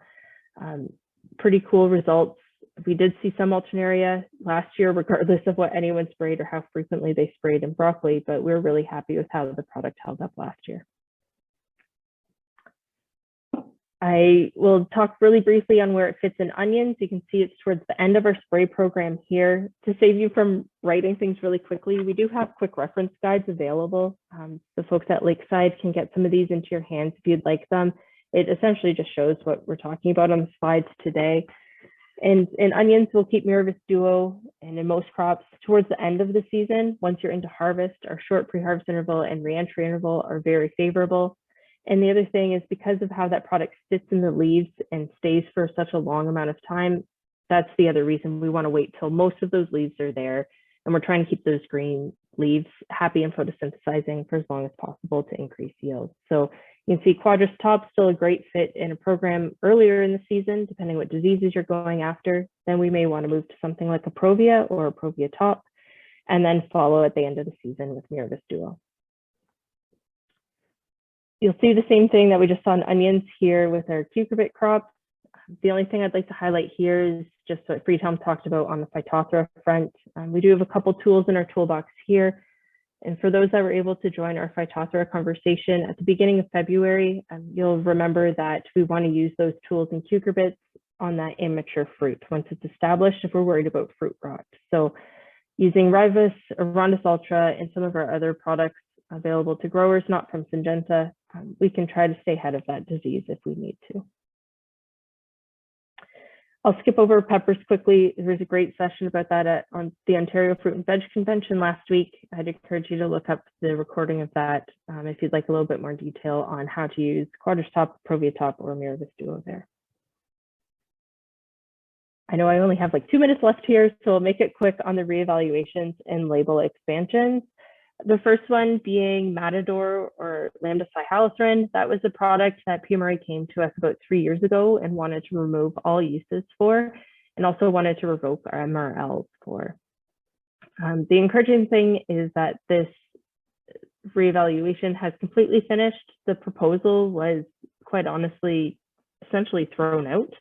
pretty cool results. We did see some Alternaria last year, regardless of what anyone sprayed or how frequently they sprayed in broccoli, but we're really happy with how the product held up last year. I will talk really briefly on where it fits in onions. You can see it's towards the end of our spray program here. To save you from writing things really quickly, we do have quick reference guides available. The folks at Lakeside can get some of these into your hands if you'd like them. It essentially just shows what we're talking about on the slides today. And in onions, we'll keep Miravis Duo, and in most crops, towards the end of the season. Once you're into harvest, our short pre-harvest interval and re-entry interval are very favorable. And the other thing is, because of how that product sits in the leaves and stays for such a long amount of time, that's the other reason we want to wait till most of those leaves are there. And we're trying to keep those green leaves happy and photosynthesizing for as long as possible to increase yield. So you can see Quadris Top, still a great fit in a program earlier in the season, depending what diseases you're going after. Then we may want to move to something like a Provia or a Provia Top, and then follow at the end of the season with Miravis Duo. You'll see the same thing that we just saw in onions here with our cucurbit crop. The only thing I'd like to highlight here is just what Friedhelm talked about on the Phytophthora front. We do have a couple tools in our toolbox here. And for those that were able to join our Phytophthora conversation at the beginning of February, you'll remember that we want to use those tools in cucurbits on that immature fruit once it's established if we're worried about fruit rot. So using Rivus, Rondus Ultra, and some of our other products available to growers not from Syngenta, we can try to stay ahead of that disease if we need to. I'll skip over peppers quickly. There was a great session about that on the Ontario Fruit and Veg Convention last week. I'd encourage you to look up the recording of that if you'd like a little bit more detail on how to use Quadris Top, Provia Top, or Miravis Duo there. I know I only have like 2 minutes left here, so I'll make it quick on the reevaluations and label expansions. The first one being Matador or Lambda Cyhalothrin. That was a product that PMRA came to us about 3 years ago and wanted to remove all uses for, and also wanted to revoke our MRLs for. The encouraging thing is that this reevaluation has completely finished. The proposal was, quite honestly, essentially thrown out.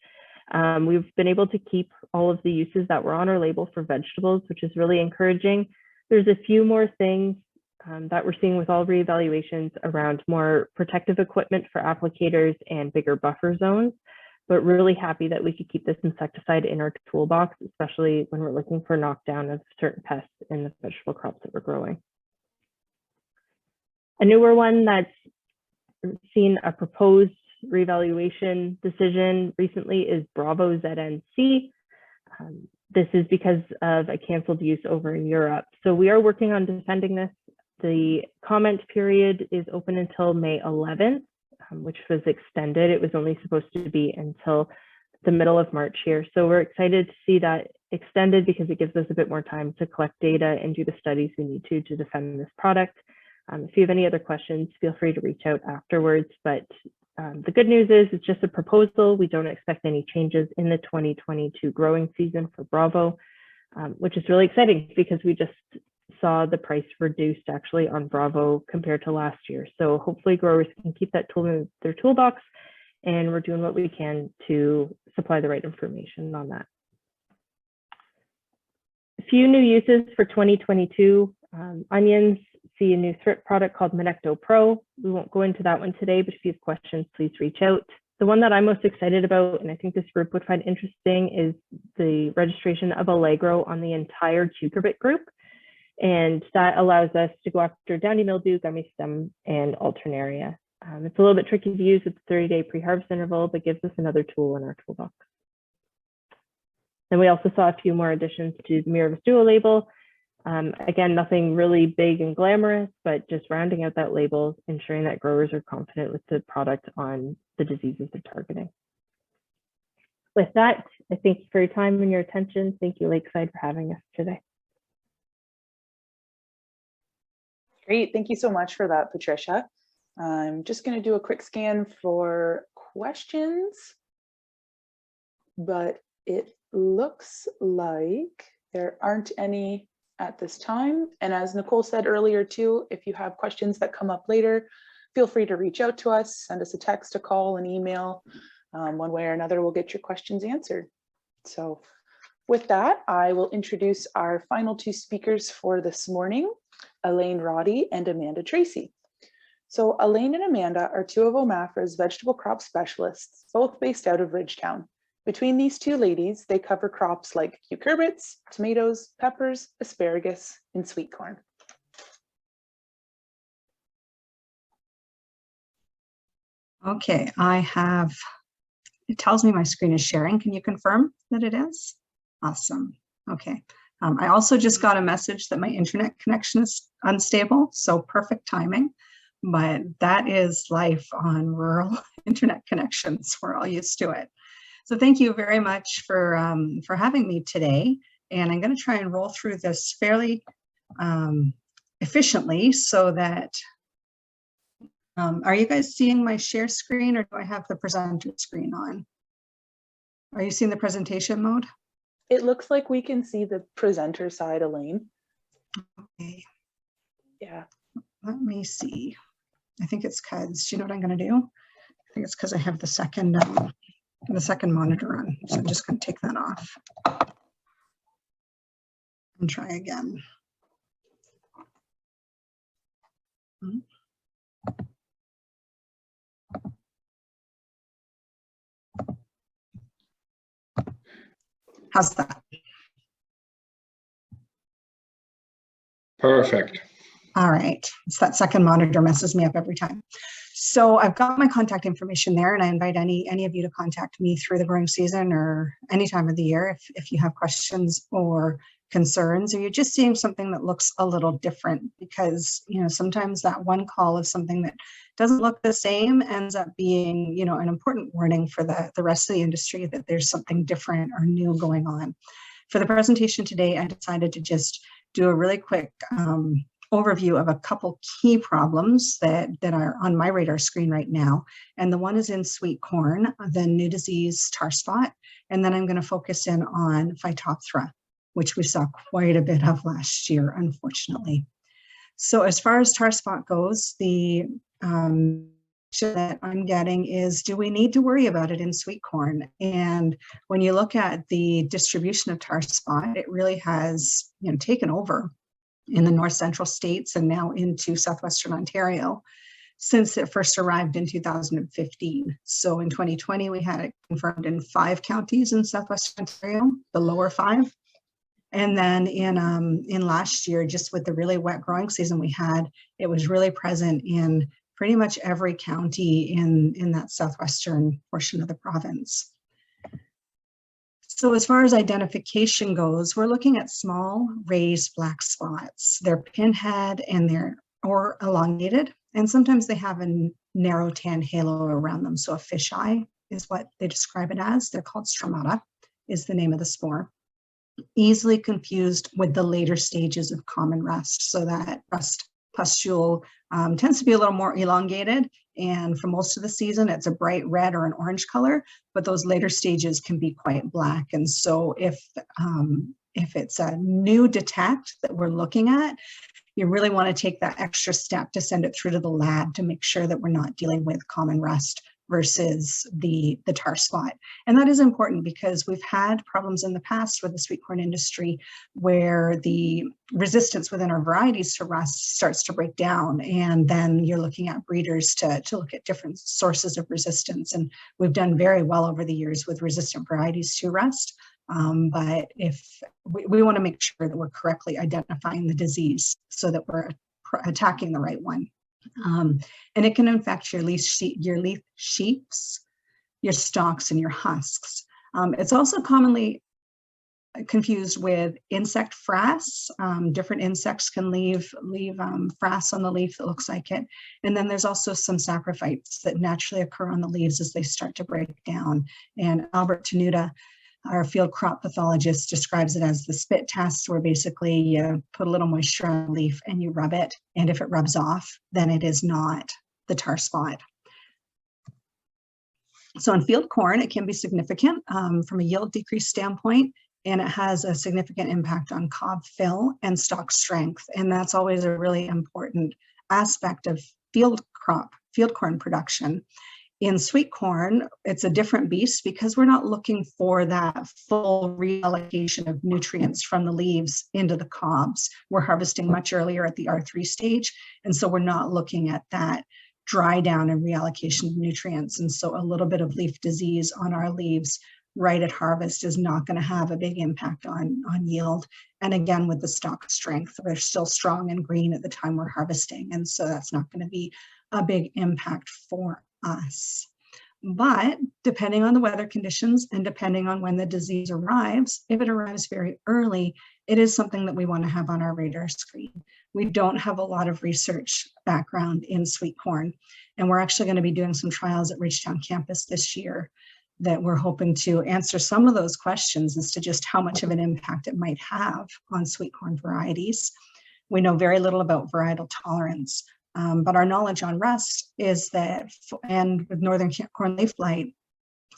We've been able to keep all of the uses that were on our label for vegetables, which is really encouraging. There's a few more things that we're seeing with all reevaluations around more protective equipment for applicators and bigger buffer zones, but really happy that we could keep this insecticide in our toolbox, especially when we're looking for knockdown of certain pests in the vegetable crops that we're growing. A newer one that's seen a proposed reevaluation decision recently is Bravo ZNC. This is because of a canceled use over in Europe. So we are working on defending this. The comment period is open until May 11th, which was extended. It was only supposed to be until the middle of March here. So we're excited to see that extended because it gives us a bit more time to collect data and do the studies we need to defend this product. If you have any other questions, feel free to reach out afterwards. But the good news is it's just a proposal. We don't expect any changes in the 2022 growing season for Bravo, which is really exciting because we just saw the price reduced actually on Bravo compared to last year. So hopefully growers can keep that tool in their toolbox, and we're doing what we can to supply the right information on that. A few new uses for 2022. Onions see a new thrift product called Monecto Pro. We won't go into that one today, but if you have questions, please reach out. The one that I'm most excited about, and I think this group would find interesting, is the registration of Allegro on the entire cucurbit group. And that allows us to go after downy mildew, gummy stem, and alternaria. It's a little bit tricky to use with the 30-day pre-harvest interval, but gives us another tool in our toolbox. Then we also saw a few more additions to the Maravon Duo label. Again, nothing really big and glamorous, but just rounding out that label, ensuring that growers are confident with the product on the diseases they're targeting. With that, I thank you for your time and your attention. Thank you, Lakeside, for having us today. Great, thank you so much for that, Patricia. I'm just going to do a quick scan for questions, but it looks like there aren't any at this time. And as Nicole said earlier too, if you have questions that come up later, feel free to reach out to us, send us a text, a call, an email. One way or another, we'll get your questions answered. So with that, I will introduce our final two speakers for this morning, Elaine Roddy and Amanda Tracy. So Elaine and Amanda are two of OMAFRA's vegetable crop specialists, both based out of Ridgetown. Between these two ladies, they cover crops like cucurbits, tomatoes, peppers, asparagus, and sweet corn. Okay, it tells me my screen is sharing. Can you confirm that it is? Awesome. Okay. I also just got a message that my internet connection is unstable, so perfect timing, but that is life on rural internet connections. We're all used to it. So thank you very much for having me today. And I'm going to try and roll through this fairly efficiently so that, are you guys seeing my share screen, or do I have the presenter screen on? Are you seeing the presentation mode? It looks like we can see the presenter side, Elaine. Okay. Yeah. Let me see. I think it's because, do you know what I'm going to do? I think it's because I have the second monitor on. So I'm just going to take that off and try again. How's that? Perfect. All right. It's that second monitor messes me up every time. So I've got my contact information there, and I invite any of you to contact me through the growing season or any time of the year if you have questions or concerns, or you're just seeing something that looks a little different, because sometimes that one call of something that doesn't look the same ends up being an important warning for the rest of the industry that there's something different or new going on. For the presentation today, I decided to just do a really quick overview of a couple key problems that are on my radar screen right now. And the one is in sweet corn, the new disease tar spot. And then I'm going to focus in on Phytophthora, which we saw quite a bit of last year, unfortunately. So as far as tar spot goes, the that I'm getting is, do we need to worry about it in sweet corn? And when you look at the distribution of tar spot, it really has taken over in the north central states and now into southwestern Ontario since it first arrived in 2015. So in 2020, we had it confirmed in 5 counties in southwestern Ontario, the lower 5. And then in last year, just with the really wet growing season we had, it was really present in pretty much every county in that southwestern portion of the province. So as far as identification goes, we're looking at small raised black spots. They're pinhead and they're elongated, and sometimes they have a narrow tan halo around them, so a fisheye is what they describe it as. They're called stromata, is the name of the spore. Easily confused with the later stages of common rust. So that rust pustule tends to be a little more elongated, and for most of the season it's a bright red or an orange color, but those later stages can be quite black. And so if it's a new detect that we're looking at, you really want to take that extra step to send it through to the lab to make sure that we're not dealing with common rust versus the tar spot. And that is important because we've had problems in the past with the sweet corn industry where the resistance within our varieties to rust starts to break down. And then you're looking at breeders to look at different sources of resistance. And we've done very well over the years with resistant varieties to rust. But if we want to make sure that we're correctly identifying the disease so that we're attacking the right one. And it can infect your leaf sheaths, your stalks, and your husks. It's also commonly confused with insect frass. Different insects can leave frass on the leaf that looks like it. And then there's also some saprophytes that naturally occur on the leaves as they start to break down. And Albert Tenuta, our field crop pathologist, describes it as the spit test, where basically you put a little moisture on the leaf and you rub it. And if it rubs off, then it is not the tar spot. So in field corn, it can be significant from a yield decrease standpoint, and it has a significant impact on cob fill and stalk strength. And that's always a really important aspect of field corn production. In sweet corn, it's a different beast because we're not looking for that full reallocation of nutrients from the leaves into the cobs. We're harvesting much earlier at the R3 stage, and so we're not looking at that dry down and reallocation of nutrients. And so a little bit of leaf disease on our leaves right at harvest is not going to have a big impact on yield. And again, with the stalk strength, they're still strong and green at the time we're harvesting, and so that's not going to be a big impact for us. But depending on the weather conditions and depending on when the disease arrives, if it arrives very early, it is something that we want to have on our radar screen. We don't have a lot of research background in sweet corn, and we're actually going to be doing some trials at Ridgetown campus this year that we're hoping to answer some of those questions as to just how much of an impact it might have on sweet corn varieties. We know very little about varietal tolerance. But our knowledge on rust is that, and with northern corn leaf blight,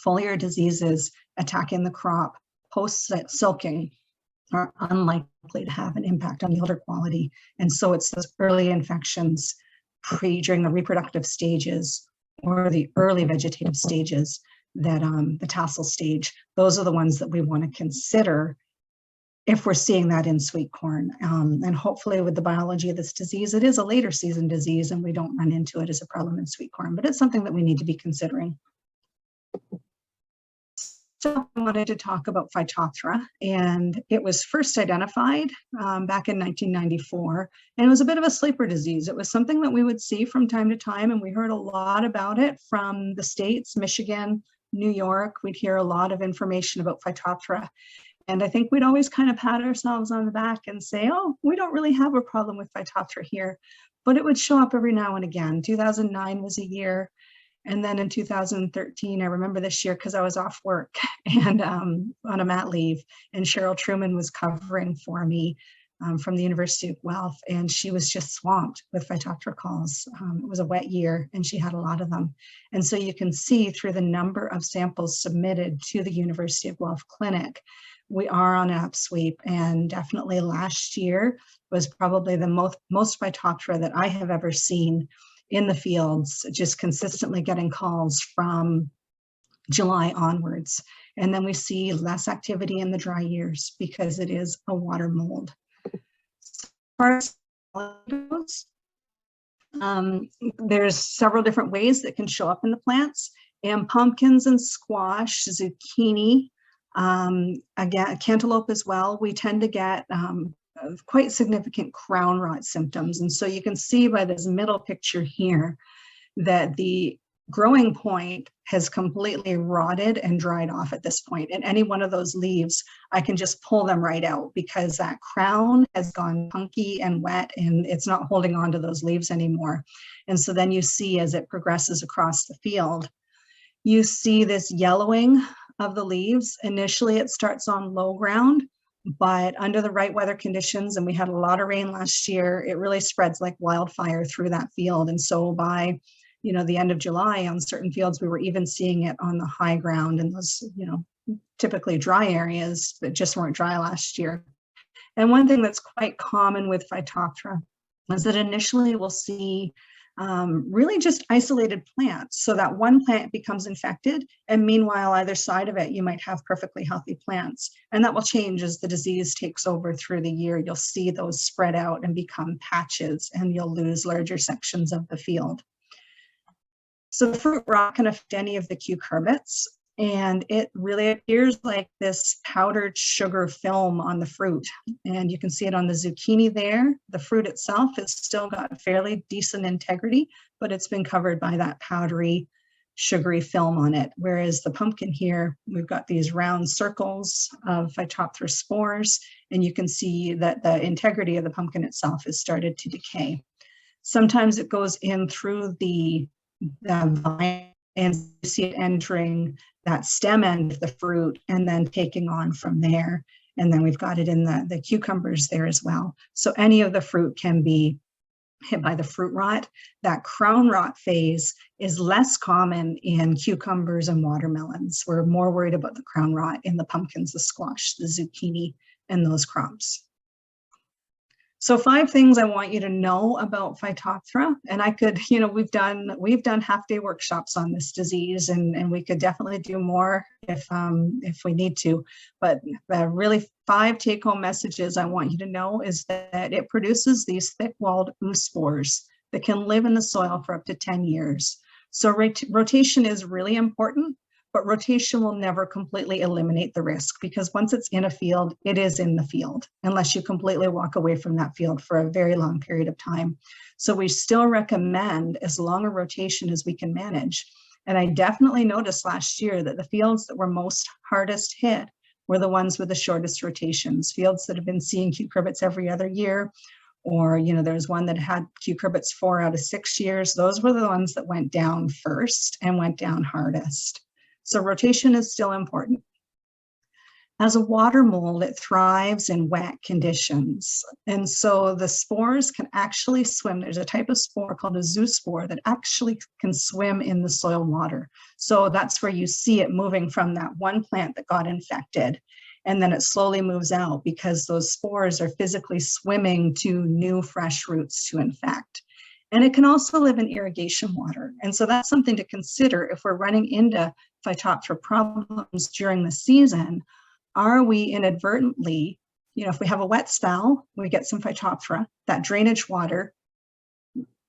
foliar diseases attacking the crop post-silking are unlikely to have an impact on yield or quality. And so it's those early infections during the reproductive stages or the early vegetative stages that the tassel stage, those are the ones that we want to consider if we're seeing that in sweet corn. And hopefully with the biology of this disease, it is a later season disease and we don't run into it as a problem in sweet corn, but it's something that we need to be considering. So I wanted to talk about Phytophthora, and it was first identified back in 1994, and it was a bit of a sleeper disease. It was something that we would see from time to time, and we heard a lot about it from the States, Michigan, New York. We'd hear a lot of information about Phytophthora. And I think we'd always kind of pat ourselves on the back and say, oh, we don't really have a problem with Phytophthora here, but it would show up every now and again. 2009 was a year. And then in 2013, I remember this year because I was off work and on a mat leave, and Cheryl Truman was covering for me from the University of Guelph, and she was just swamped with Phytophthora calls. It was a wet year and she had a lot of them. And so you can see through the number of samples submitted to the University of Guelph Clinic, we are on AppSweep, and definitely last year was probably the most Phytophthora that I have ever seen in the fields, just consistently getting calls from July onwards. And then we see less activity in the dry years because it is a water mold. As far as goes, there's several different ways that can show up in the plants, and pumpkins and squash, zucchini, again, cantaloupe as well, we tend to get quite significant crown rot symptoms. And so you can see by this middle picture here that the growing point has completely rotted and dried off at this point. And any one of those leaves, I can just pull them right out because that crown has gone punky and wet and it's not holding on to those leaves anymore. And so then you see as it progresses across the field, you see this yellowing of the leaves. Initially, it starts on low ground, but under the right weather conditions, and we had a lot of rain last year, it really spreads like wildfire through that field. And so by, the end of July on certain fields, we were even seeing it on the high ground in those, typically dry areas that just weren't dry last year. And one thing that's quite common with Phytophthora is that initially we'll see really just isolated plants. So that one plant becomes infected, and meanwhile, either side of it, you might have perfectly healthy plants. And that will change as the disease takes over through the year. You'll see those spread out and become patches, and you'll lose larger sections of the field. So the fruit rot can affect any of the cucurbits, and it really appears like this powdered sugar film on the fruit. And you can see it on the zucchini there. The fruit itself has still got fairly decent integrity, but it's been covered by that powdery, sugary film on it. Whereas the pumpkin here, we've got these round circles of Phytophthora spores, and you can see that the integrity of the pumpkin itself has started to decay. Sometimes it goes in through the vine, and you see it entering that stem end of the fruit and then taking on from there. And then we've got it in the cucumbers there as well. So any of the fruit can be hit by the fruit rot. That crown rot phase is less common in cucumbers and watermelons. We're more worried about the crown rot in the pumpkins, the squash, the zucchini, and those crops. So 5 things I want you to know about Phytophthora, and I could, we've done half-day workshops on this disease, and we could definitely do more if we need to. But really 5 take-home messages I want you to know is that it produces these thick-walled oospores that can live in the soil for up to 10 years. So rotation is really important, but rotation will never completely eliminate the risk, because once it's in a field, it is in the field, unless you completely walk away from that field for a very long period of time. So we still recommend as long a rotation as we can manage. And I definitely noticed last year that the fields that were hardest hit were the ones with the shortest rotations, fields that have been seeing cucurbits every other year, or there's one that had cucurbits 4 out of 6 years. Those were the ones that went down first and went down hardest. So rotation is still important. As a water mold, it thrives in wet conditions. And so the spores can actually swim. There's a type of spore called a zoospore that actually can swim in the soil water. So that's where you see it moving from that one plant that got infected. And then it slowly moves out because those spores are physically swimming to new fresh roots to infect. And it can also live in irrigation water. And so that's something to consider if we're running into Phytophthora problems during the season. Are we inadvertently, if we have a wet spell, we get some Phytophthora, that drainage water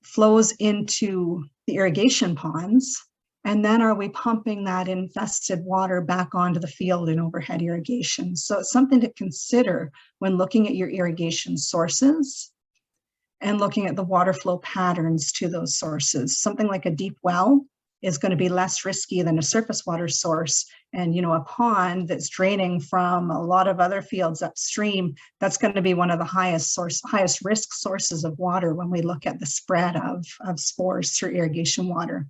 flows into the irrigation ponds, and then are we pumping that infested water back onto the field in overhead irrigation? So it's something to consider when looking at your irrigation sources and looking at the water flow patterns to those sources. Something like a deep well is going to be less risky than a surface water source. And, a pond that's draining from a lot of other fields upstream, that's going to be one of the highest risk sources of water when we look at the spread of spores through irrigation water.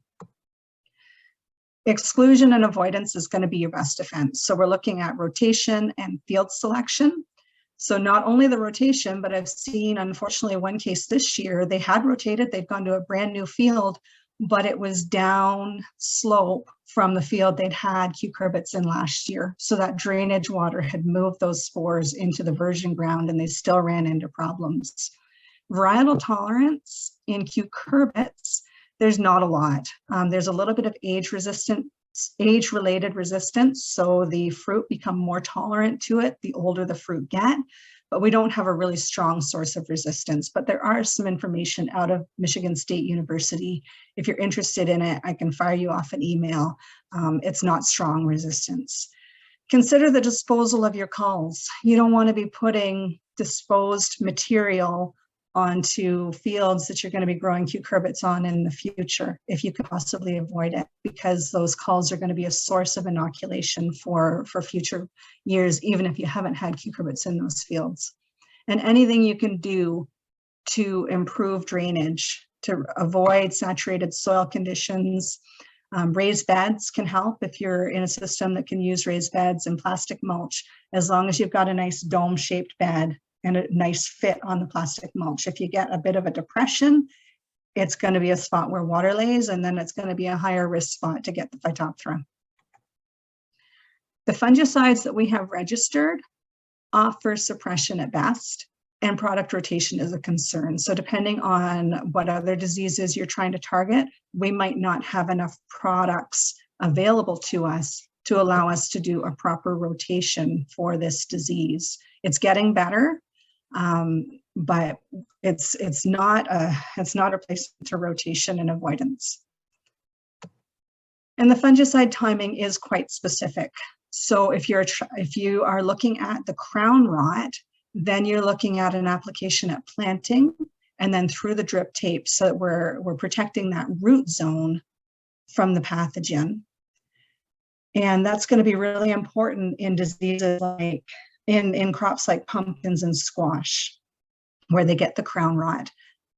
Exclusion and avoidance is going to be your best defense. So we're looking at rotation and field selection. So not only the rotation, but I've seen, unfortunately, one case this year, they had rotated, they'd gone to a brand new field, but it was down slope from the field they'd had cucurbits in last year. So that drainage water had moved those spores into the virgin ground, and they still ran into problems. Varietal tolerance in cucurbits, there's not a lot. There's a little bit of age-related resistance, so the fruit become more tolerant to it the older the fruit get, but we don't have a really strong source of resistance. But there are some information out of Michigan State University. If you're interested in it, I can fire you off an email. It's not strong resistance. Consider the disposal of your culls. You don't want to be putting disposed material onto fields that you're going to be growing cucurbits on in the future, if you could possibly avoid it, because those culls are going to be a source of inoculation for future years, even if you haven't had cucurbits in those fields. And anything you can do to improve drainage, to avoid saturated soil conditions, Raised beds can help if you're in a system that can use raised beds and plastic mulch, as long as you've got a nice dome-shaped bed and a nice fit on the plastic mulch. If you get a bit of a depression, it's going to be a spot where water lays, and then it's going to be a higher risk spot to get the Phytophthora. The fungicides that we have registered offer suppression at best, and product rotation is a concern. So depending on what other diseases you're trying to target, we might not have enough products available to us to allow us to do a proper rotation for this disease. It's getting better, but it's not a replacement to rotation and avoidance. And the fungicide timing is quite specific. So if you are looking at the crown rot, then you're looking at an application at planting and then through the drip tape, so that we're protecting that root zone from the pathogen. And that's going to be really important in diseases like in crops like pumpkins and squash, where they get the crown rot.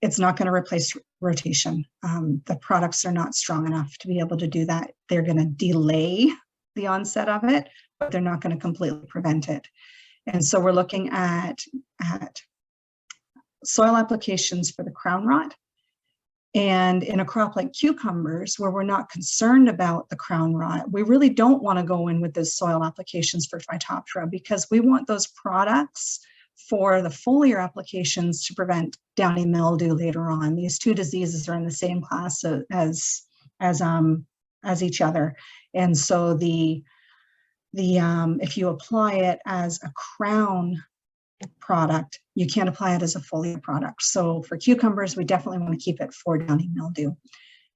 It's not going to replace rotation. The products are not strong enough to be able to do that. They're going to delay the onset of it, but they're not going to completely prevent it. And so we're looking at soil applications for the crown rot. And in a crop like cucumbers, where we're not concerned about the crown rot, we really don't want to go in with those soil applications for Phytophthora, because we want those products for the foliar applications to prevent downy mildew later on. These two diseases are in the same class as each other. And so if you apply it as a crown product, you can't apply it as a foliar product. So for cucumbers, we definitely want to keep it for downy mildew.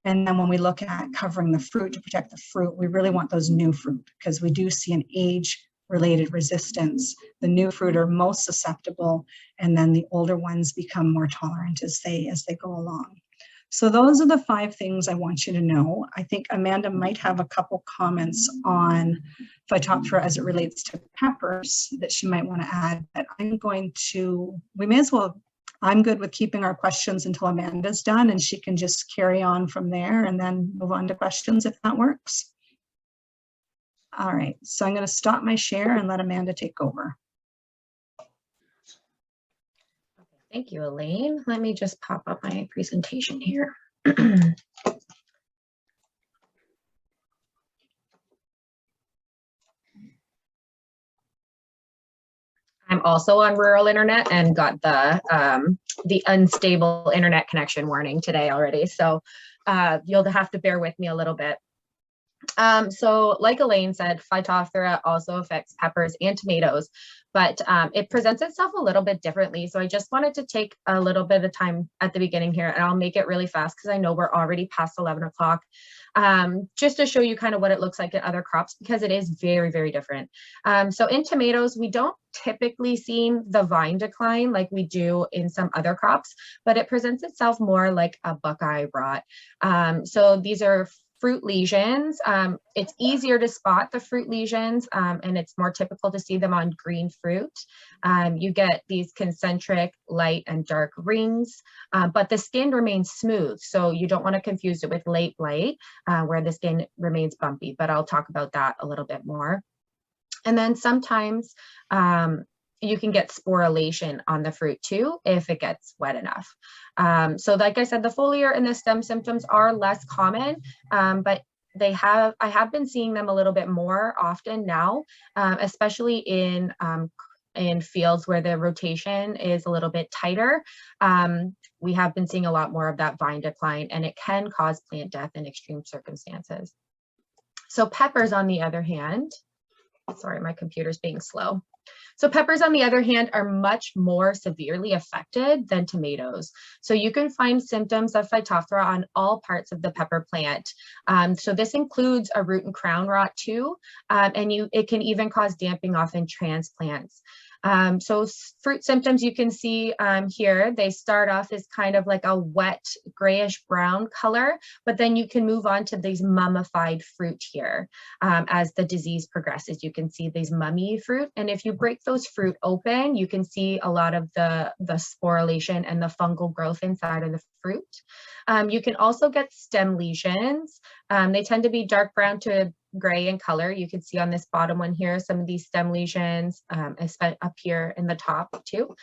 And then when we look at covering the fruit to protect the fruit, we really want those new fruit, because we do see an age-related resistance. The new fruit are most susceptible, and then the older ones become more tolerant as they go along. So those are the 5 things I want you to know. I think Amanda might have a couple comments on Phytophthora as it relates to peppers that she might want to add, but I'm good with keeping our questions until Amanda's done, and she can just carry on from there and then move on to questions if that works. All right, so I'm going to stop my share and let Amanda take over. Thank you, Elaine. Let me just pop up my presentation here. I'm also on rural internet and got the unstable internet connection warning today already. So you'll have to bear with me a little bit. So like Elaine said, Phytophthora also affects peppers and tomatoes, but it presents itself a little bit differently. So I just wanted to take a little bit of time at the beginning here, and I'll make it really fast because I know we're already past 11 o'clock, just to show you kind of what it looks like in other crops, because it is very, very different. So in tomatoes, we don't typically see the vine decline like we do in some other crops, but it presents itself more like a buckeye rot. So these are fruit lesions. It's easier to spot the fruit lesions, and it's more typical to see them on green fruit. You get these concentric light and dark rings, but the skin remains smooth. So you don't want to confuse it with late blight, where the skin remains bumpy, but I'll talk about that a little bit more. And then sometimes you can get sporulation on the fruit too if it gets wet enough. So like I said, the foliar and the stem symptoms are less common, but I have been seeing them a little bit more often now, especially in fields where the rotation is a little bit tighter. We have been seeing a lot more of that vine decline, and it can cause plant death in extreme circumstances. So peppers, on the other hand, sorry, my computer's being slow. So peppers, on the other hand, are much more severely affected than tomatoes. So you can find symptoms of Phytophthora on all parts of the pepper plant. So this includes a root and crown rot too, and it can even cause damping off in transplants. So fruit symptoms you can see here, they start off as kind of like a wet grayish brown color, but then you can move on to these mummified fruit here. As the disease progresses, you can see these mummy fruit. And if you break those fruit open, you can see a lot of the sporulation and the fungal growth inside of the fruit. You can also get stem lesions. They tend to be dark brown to gray in color. You can see on this bottom one here, some of these stem lesions, up here in the top too.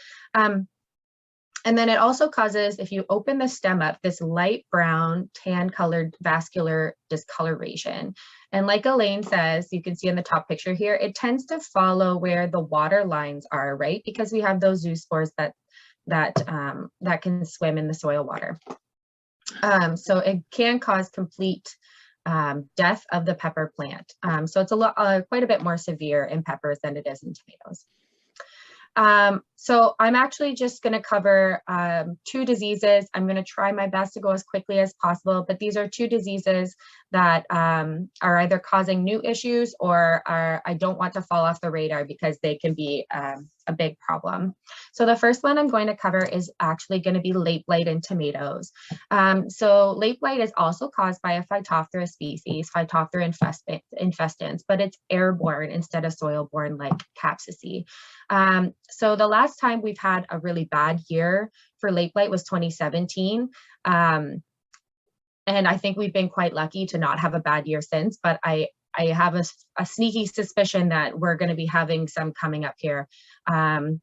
And then it also causes, if you open the stem up, this light brown, tan colored vascular discoloration. And like Elaine says, you can see in the top picture here, it tends to follow where the water lines are, right? Because we have those zoospores that can swim in the soil water. So it can cause complete death of the pepper plant. So it's quite a bit more severe in peppers than it is in tomatoes. So I'm actually just going to cover 2 diseases. I'm going to try my best to go as quickly as possible, but these are 2 diseases that are either causing new issues or I don't want to fall off the radar because they can be a big problem. So the first one I'm going to cover is actually going to be late blight in tomatoes. So late blight is also caused by a Phytophthora species, Phytophthora infestans, but it's airborne instead of soil-borne like Capsicum. So the last time we've had a really bad year for late blight was 2017. And I think we've been quite lucky to not have a bad year since, but I have a sneaky suspicion that we're going to be having some coming up here.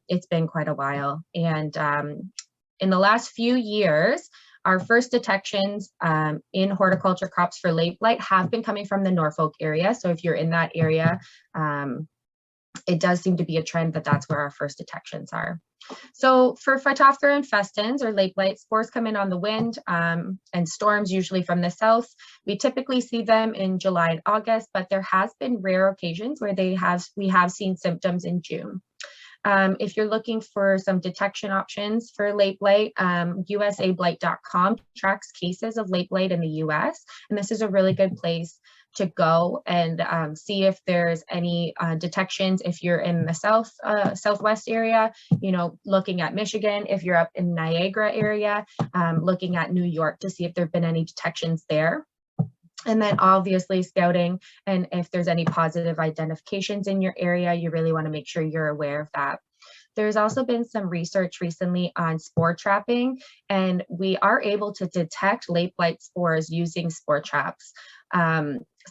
It's been quite a while. And in the last few years, our first detections in horticulture crops for late blight have been coming from the Norfolk area. So if you're in that area, it does seem to be a trend that that's where our first detections are. So for Phytophthora infestans or late blight, spores come in on the wind and storms, usually from the south. We typically see them in July and August, but there has been rare occasions where we have seen symptoms in June. If you're looking for some detection options for late blight, usablight.com tracks cases of late blight in the US, and this is a really good place to go and see if there's any detections. If you're in the southwest area, you know, looking at Michigan. If you're up in Niagara area, looking at New York to see if there've been any detections there. And then obviously scouting, and if there's any positive identifications in your area, you really want to make sure you're aware of that. There's also been some research recently on spore trapping, and we are able to detect late blight spores using spore traps.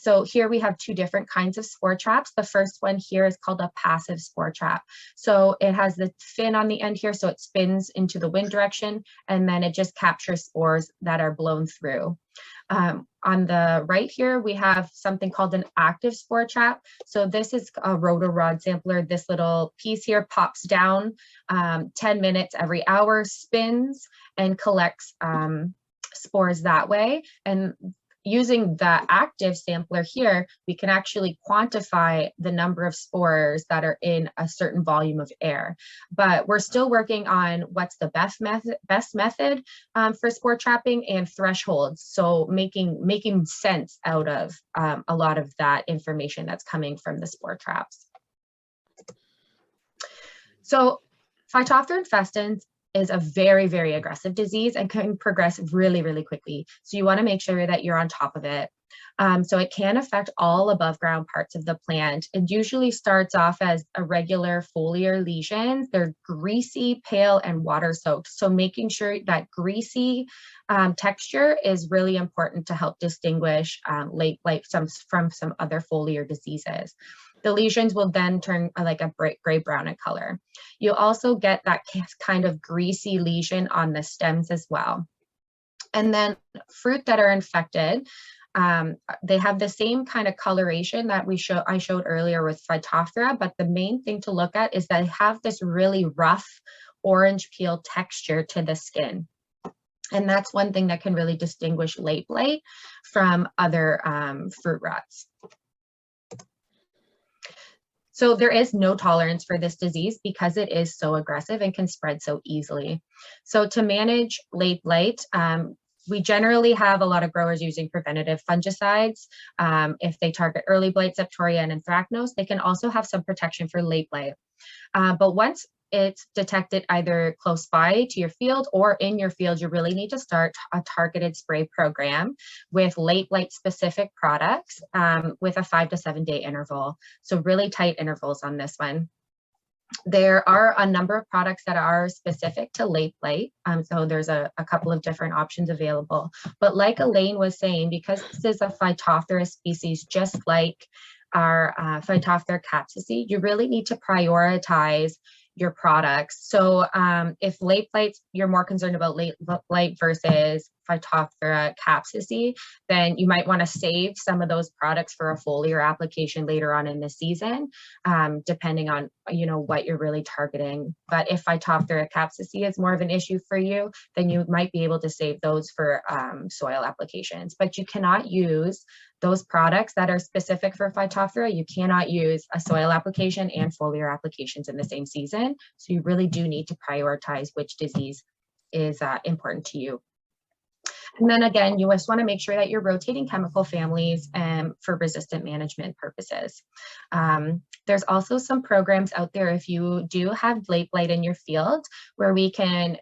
So here we have 2 different kinds of spore traps. The first one here is called a passive spore trap. So it has the fin on the end here, so it spins into the wind direction, and then it just captures spores that are blown through. On the right here, we have something called an active spore trap. So this is a rotor-rod sampler. This little piece here pops down 10 minutes every hour, spins, and collects spores that way. And using the active sampler here, we can actually quantify the number of spores that are in a certain volume of air. But we're still working on what's the best method for spore trapping and thresholds. So making sense out of a lot of that information that's coming from the spore traps. So Phytophthora infestans is a very, very aggressive disease and can progress really, really quickly. So you want to make sure that you're on top of it. So it can affect all above ground parts of the plant. It usually starts off as irregular foliar lesions. They're greasy, pale, and water soaked. So making sure that greasy texture is really important to help distinguish late blight from some other foliar diseases. The lesions will then turn like a bright gray brown in color. You'll also get that kind of greasy lesion on the stems as well. And then fruit that are infected, they have the same kind of coloration that I showed earlier with Phytophthora, but the main thing to look at is they have this really rough orange peel texture to the skin. And that's one thing that can really distinguish late blight from other fruit rots. So there is no tolerance for this disease because it is so aggressive and can spread so easily. So to manage late blight, we generally have a lot of growers using preventative fungicides. If they target early blight, Septoria, and Anthracnose, they can also have some protection for late blight. But once it's detected either close by to your field or in your field, you really need to start a targeted spray program with late blight specific products with a 5 to 7 day interval. So really tight intervals on this one. There are a number of products that are specific to late blight. So there's a couple of different options available. But like Elaine was saying, because this is a Phytophthora species, just like our Phytophthora capsicum, you really need to prioritize your products. So if late blight, you're more concerned about late blight versus Phytophthora capsicum, then you might want to save some of those products for a foliar application later on in the season, depending on what you're really targeting. But if Phytophthora capsicum is more of an issue for you, then you might be able to save those for soil applications. But you cannot use those products that are specific for Phytophthora. You cannot use a soil application and foliar applications in the same season. So you really do need to prioritize which disease is important to you. And then again, you just want to make sure that you're rotating chemical families for resistant management purposes. There's also some programs out there if you do have late blight in your field where we can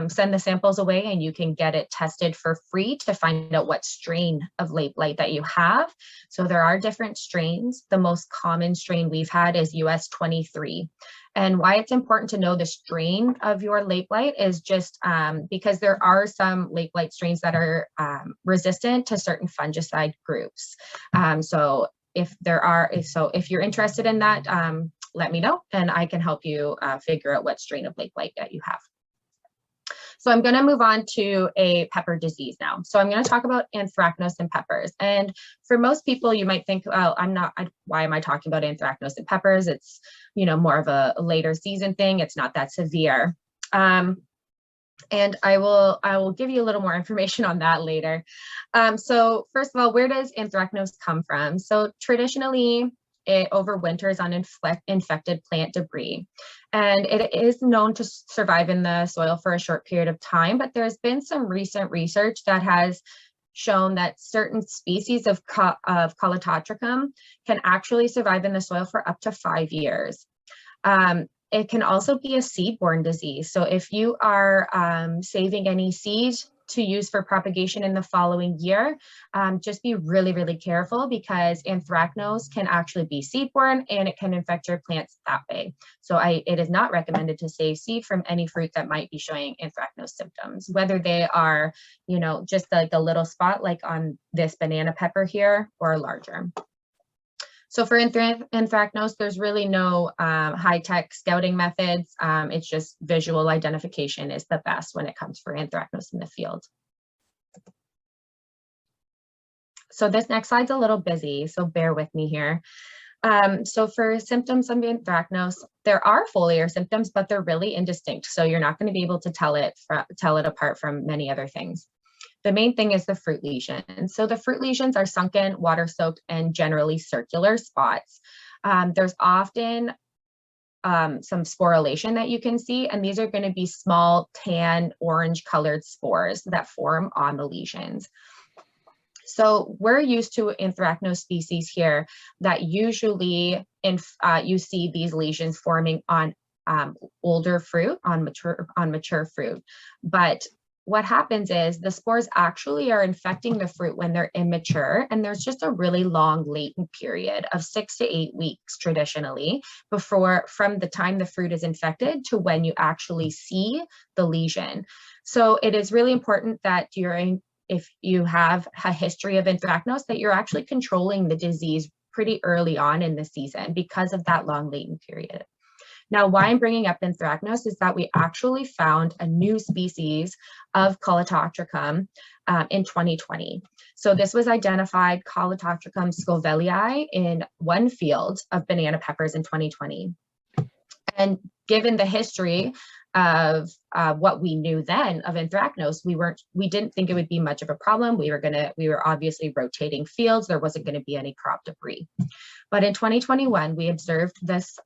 send the samples away and you can get it tested for free to find out what strain of late blight that you have. So there are different strains. The most common strain we've had is US 23. And why it's important to know the strain of your late blight is just because there are some late blight strains that are resistant to certain fungicide groups. So if you're interested in that, let me know and I can help you figure out what strain of late blight that you have. So I'm going to move on to a pepper disease now. So I'm going to talk about anthracnose in peppers. And for most people, you might think, well, why am I talking about anthracnose in peppers? It's, more of a later season thing. It's not that severe. And I will give you a little more information on that later. So first of all, where does anthracnose come from? So traditionally, it overwinters on infected plant debris. And it is known to survive in the soil for a short period of time, but there's been some recent research that has shown that certain species of Colototricum can actually survive in the soil for up to 5 years. It can also be a seed-borne disease. So if you are saving any seed to use for propagation in the following year, just be really, really careful because anthracnose can actually be seed-borne and it can infect your plants that way. So it is not recommended to save seed from any fruit that might be showing anthracnose symptoms, whether they are, just like a little spot like on this banana pepper here or larger. So for anthracnose, there's really no high-tech scouting methods. It's just visual identification is the best when it comes for anthracnose in the field. So this next slide's a little busy, so bear with me here. So for symptoms of anthracnose, there are foliar symptoms, but they're really indistinct. So you're not going to be able to tell it apart from many other things. The main thing is the fruit lesions. So the fruit lesions are sunken, water-soaked, and generally circular spots. There's often some sporulation that you can see, and these are going to be small tan orange-colored spores that form on the lesions. So we're used to anthracnose species here that usually you see these lesions forming on older fruit, on mature fruit, but what happens is the spores actually are infecting the fruit when they're immature, and there's just a really long latent period of 6 to 8 weeks traditionally from the time the fruit is infected to when you actually see the lesion. So it is really important that if you have a history of anthracnose, that you're actually controlling the disease pretty early on in the season because of that long latent period. Now, why I'm bringing up anthracnose is that we actually found a new species of Colototricum in 2020. So this was identified Colototricum scovellii in one field of banana peppers in 2020. And given the history of what we knew then of anthracnose, we didn't think it would be much of a problem. We were obviously rotating fields. There wasn't going to be any crop debris. But in 2021, we observed this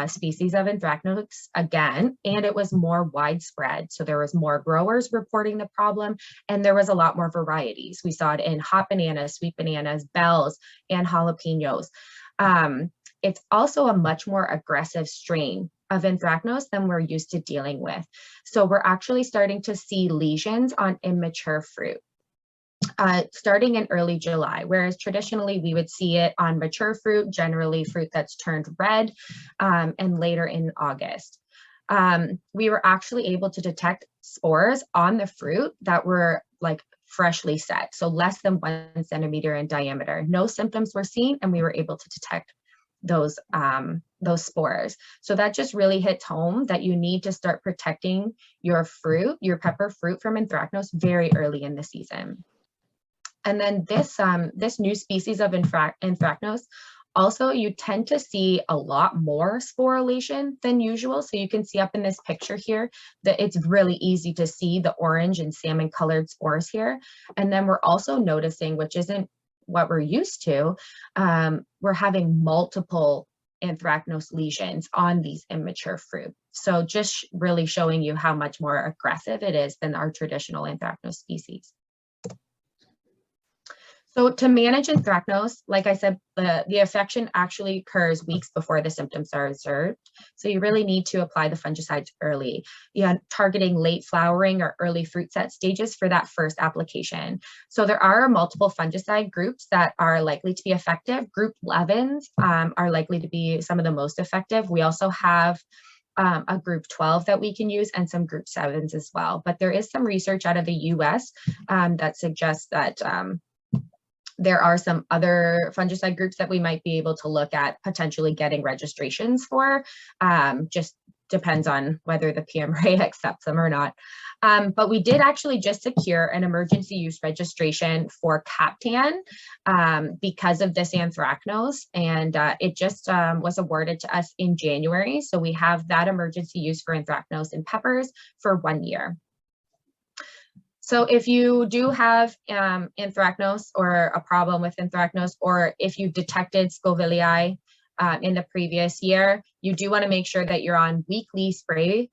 species of anthracnose again, and it was more widespread. So there was more growers reporting the problem, and there was a lot more varieties. We saw it in hot bananas, sweet bananas, bells, and jalapenos. It's also a much more aggressive strain of anthracnose than we're used to dealing with. So we're actually starting to see lesions on immature fruit. starting in early July, whereas traditionally we would see it on mature fruit, generally fruit that's turned red, and later in August. We were actually able to detect spores on the fruit that were like freshly set, so less than 1 centimeter in diameter. No symptoms were seen, and we were able to detect those spores. So that just really hits home that you need to start protecting your fruit, your pepper fruit, from anthracnose very early in the season. And then this new species of anthracnose, also you tend to see a lot more sporulation than usual. So you can see up in this picture here that it's really easy to see the orange and salmon colored spores here. And then we're also noticing, which isn't what we're used to, we're having multiple anthracnose lesions on these immature fruit. So just really showing you how much more aggressive it is than our traditional anthracnose species. So to manage anthracnose, like I said, the infection actually occurs weeks before the symptoms are observed. So you really need to apply the fungicides early, targeting late flowering or early fruit set stages for that first application. So there are multiple fungicide groups that are likely to be effective. Group 11s are likely to be some of the most effective. We also have a group 12 that we can use, and some group 7s as well. But there is some research out of the US that suggests that there are some other fungicide groups that we might be able to look at potentially getting registrations for. Just depends on whether the PMRA accepts them or not. But we did actually just secure an emergency use registration for Captan because of this anthracnose, and it just was awarded to us in January. So we have that emergency use for anthracnose in peppers for 1 year. So if you do have anthracnose or a problem with anthracnose, or if you detected Scovillii in the previous year, you do want to make sure that you're on weekly spray.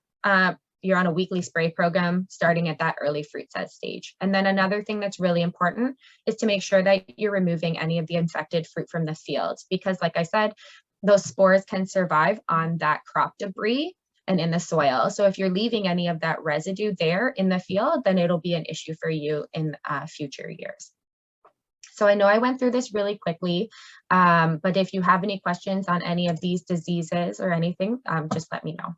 You're on a weekly spray program starting at that early fruit set stage. And then another thing that's really important is to make sure that you're removing any of the infected fruit from the fields, because like I said, those spores can survive on that crop debris and in the soil. So if you're leaving any of that residue there in the field, then it'll be an issue for you in future years. So I know I went through this really quickly, but if you have any questions on any of these diseases or anything, just let me know.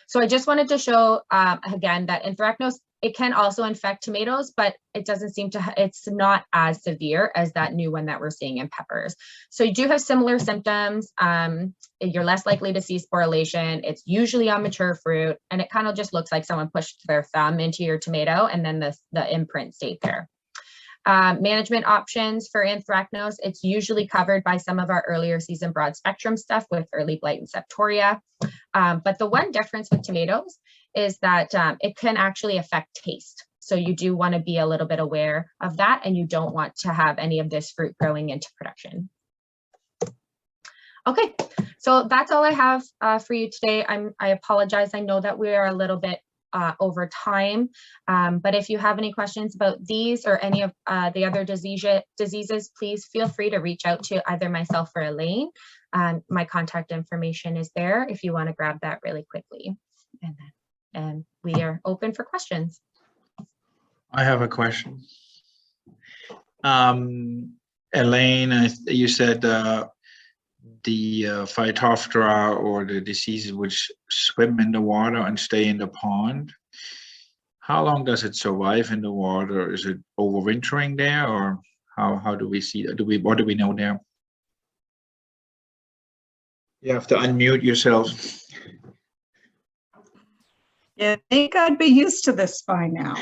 So I just wanted to show again that anthracnose, it can also infect tomatoes, but it doesn't seem to, it's not as severe as that new one that we're seeing in peppers. So you do have similar symptoms. You're less likely to see sporulation. It's usually on mature fruit, and it kind of just looks like someone pushed their thumb into your tomato and then the imprint stayed there. Management options for anthracnose, it's usually covered by some of our earlier season broad spectrum stuff with early blight and septoria. But the one difference with tomatoes is that it can actually affect taste. So you do want to be a little bit aware of that, and you don't want to have any of this fruit growing into production. Okay, so that's all I have for you today. I apologize. I know that we are a little bit over time, but if you have any questions about these or any of the other diseases, please feel free to reach out to either myself or Elaine. My contact information is there if you want to grab that really quickly. And we are open for questions. I have a question. Elaine, you said the Phytophthora or the diseases which swim in the water and stay in the pond. How long does it survive in the water? Is it overwintering there, or how do we see that? What do we know there? You have to unmute yourself. I think I'd be used to this by now.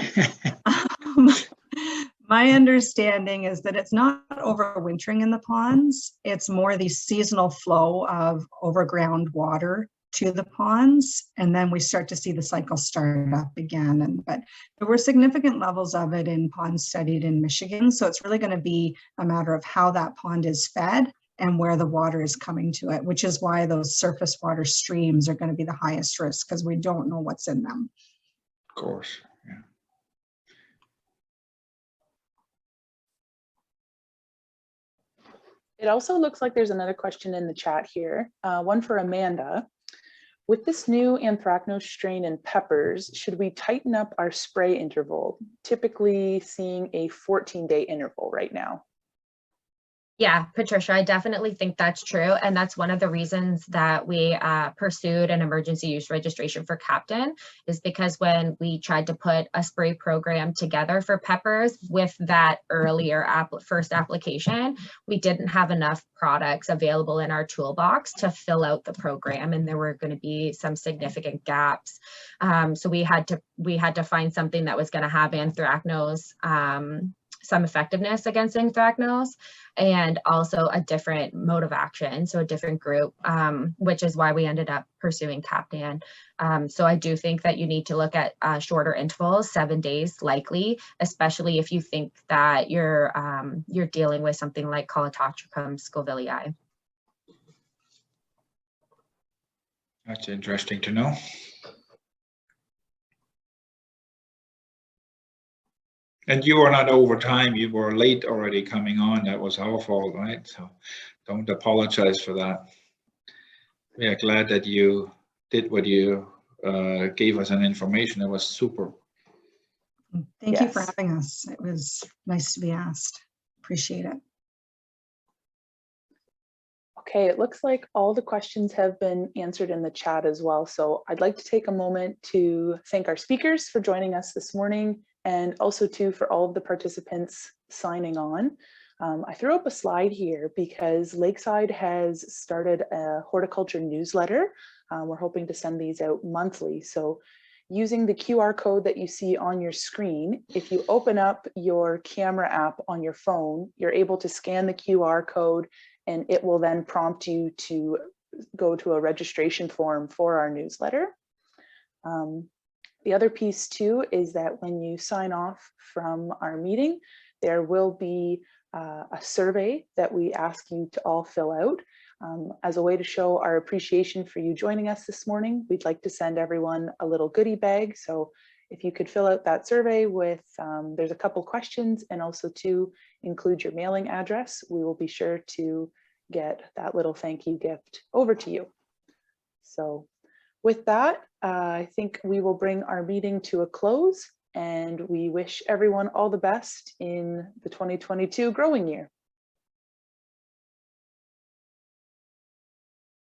My understanding is that it's not overwintering in the ponds. It's more the seasonal flow of overground water to the ponds. And then we start to see the cycle start up again. But there were significant levels of it in ponds studied in Michigan. So it's really going to be a matter of how that pond is fed and where the water is coming to it, which is why those surface water streams are going to be the highest risk, because we don't know what's in them. Of course. Yeah. It also looks like there's another question in the chat here, one for Amanda. With this new anthracnose strain in peppers, should we tighten up our spray interval? Typically seeing a 14-day interval right now. Yeah, Patricia, I definitely think that's true. And that's one of the reasons that we pursued an emergency use registration for Captain, is because when we tried to put a spray program together for peppers with that earlier first application, we didn't have enough products available in our toolbox to fill out the program. And there were going to be some significant gaps. So we had to find something that was going to have anthracnose, some effectiveness against anthracnose, and also a different mode of action, so a different group, which is why we ended up pursuing Captain. So I do think that you need to look at shorter intervals, 7 days likely, especially if you think that you're dealing with something like Colototricum scovillii. That's interesting to know. And you were not over time, you were late already coming on. That was our fault, right? So don't apologize for that. We are glad that you did what you gave us an information. It was super. Thank you for Yes. having us. It was nice to be asked. Appreciate it. Okay, it looks like all the questions have been answered in the chat as well. So I'd like to take a moment to thank our speakers for joining us this morning, and also too for all of the participants signing on. I threw up a slide here because Lakeside has started a horticulture newsletter. We're hoping to send these out monthly. So using the QR code that you see on your screen, if you open up your camera app on your phone, you're able to scan the QR code, and it will then prompt you to go to a registration form for our newsletter. The other piece too is that when you sign off from our meeting, there will be a survey that we ask you to all fill out. As a way to show our appreciation for you joining us this morning, we'd like to send everyone a little goodie bag. So if you could fill out that survey with, there's a couple questions, and also to include your mailing address, we will be sure to get that little thank you gift over to you. So with that, I think we will bring our meeting to a close, and we wish everyone all the best in the 2022 growing year.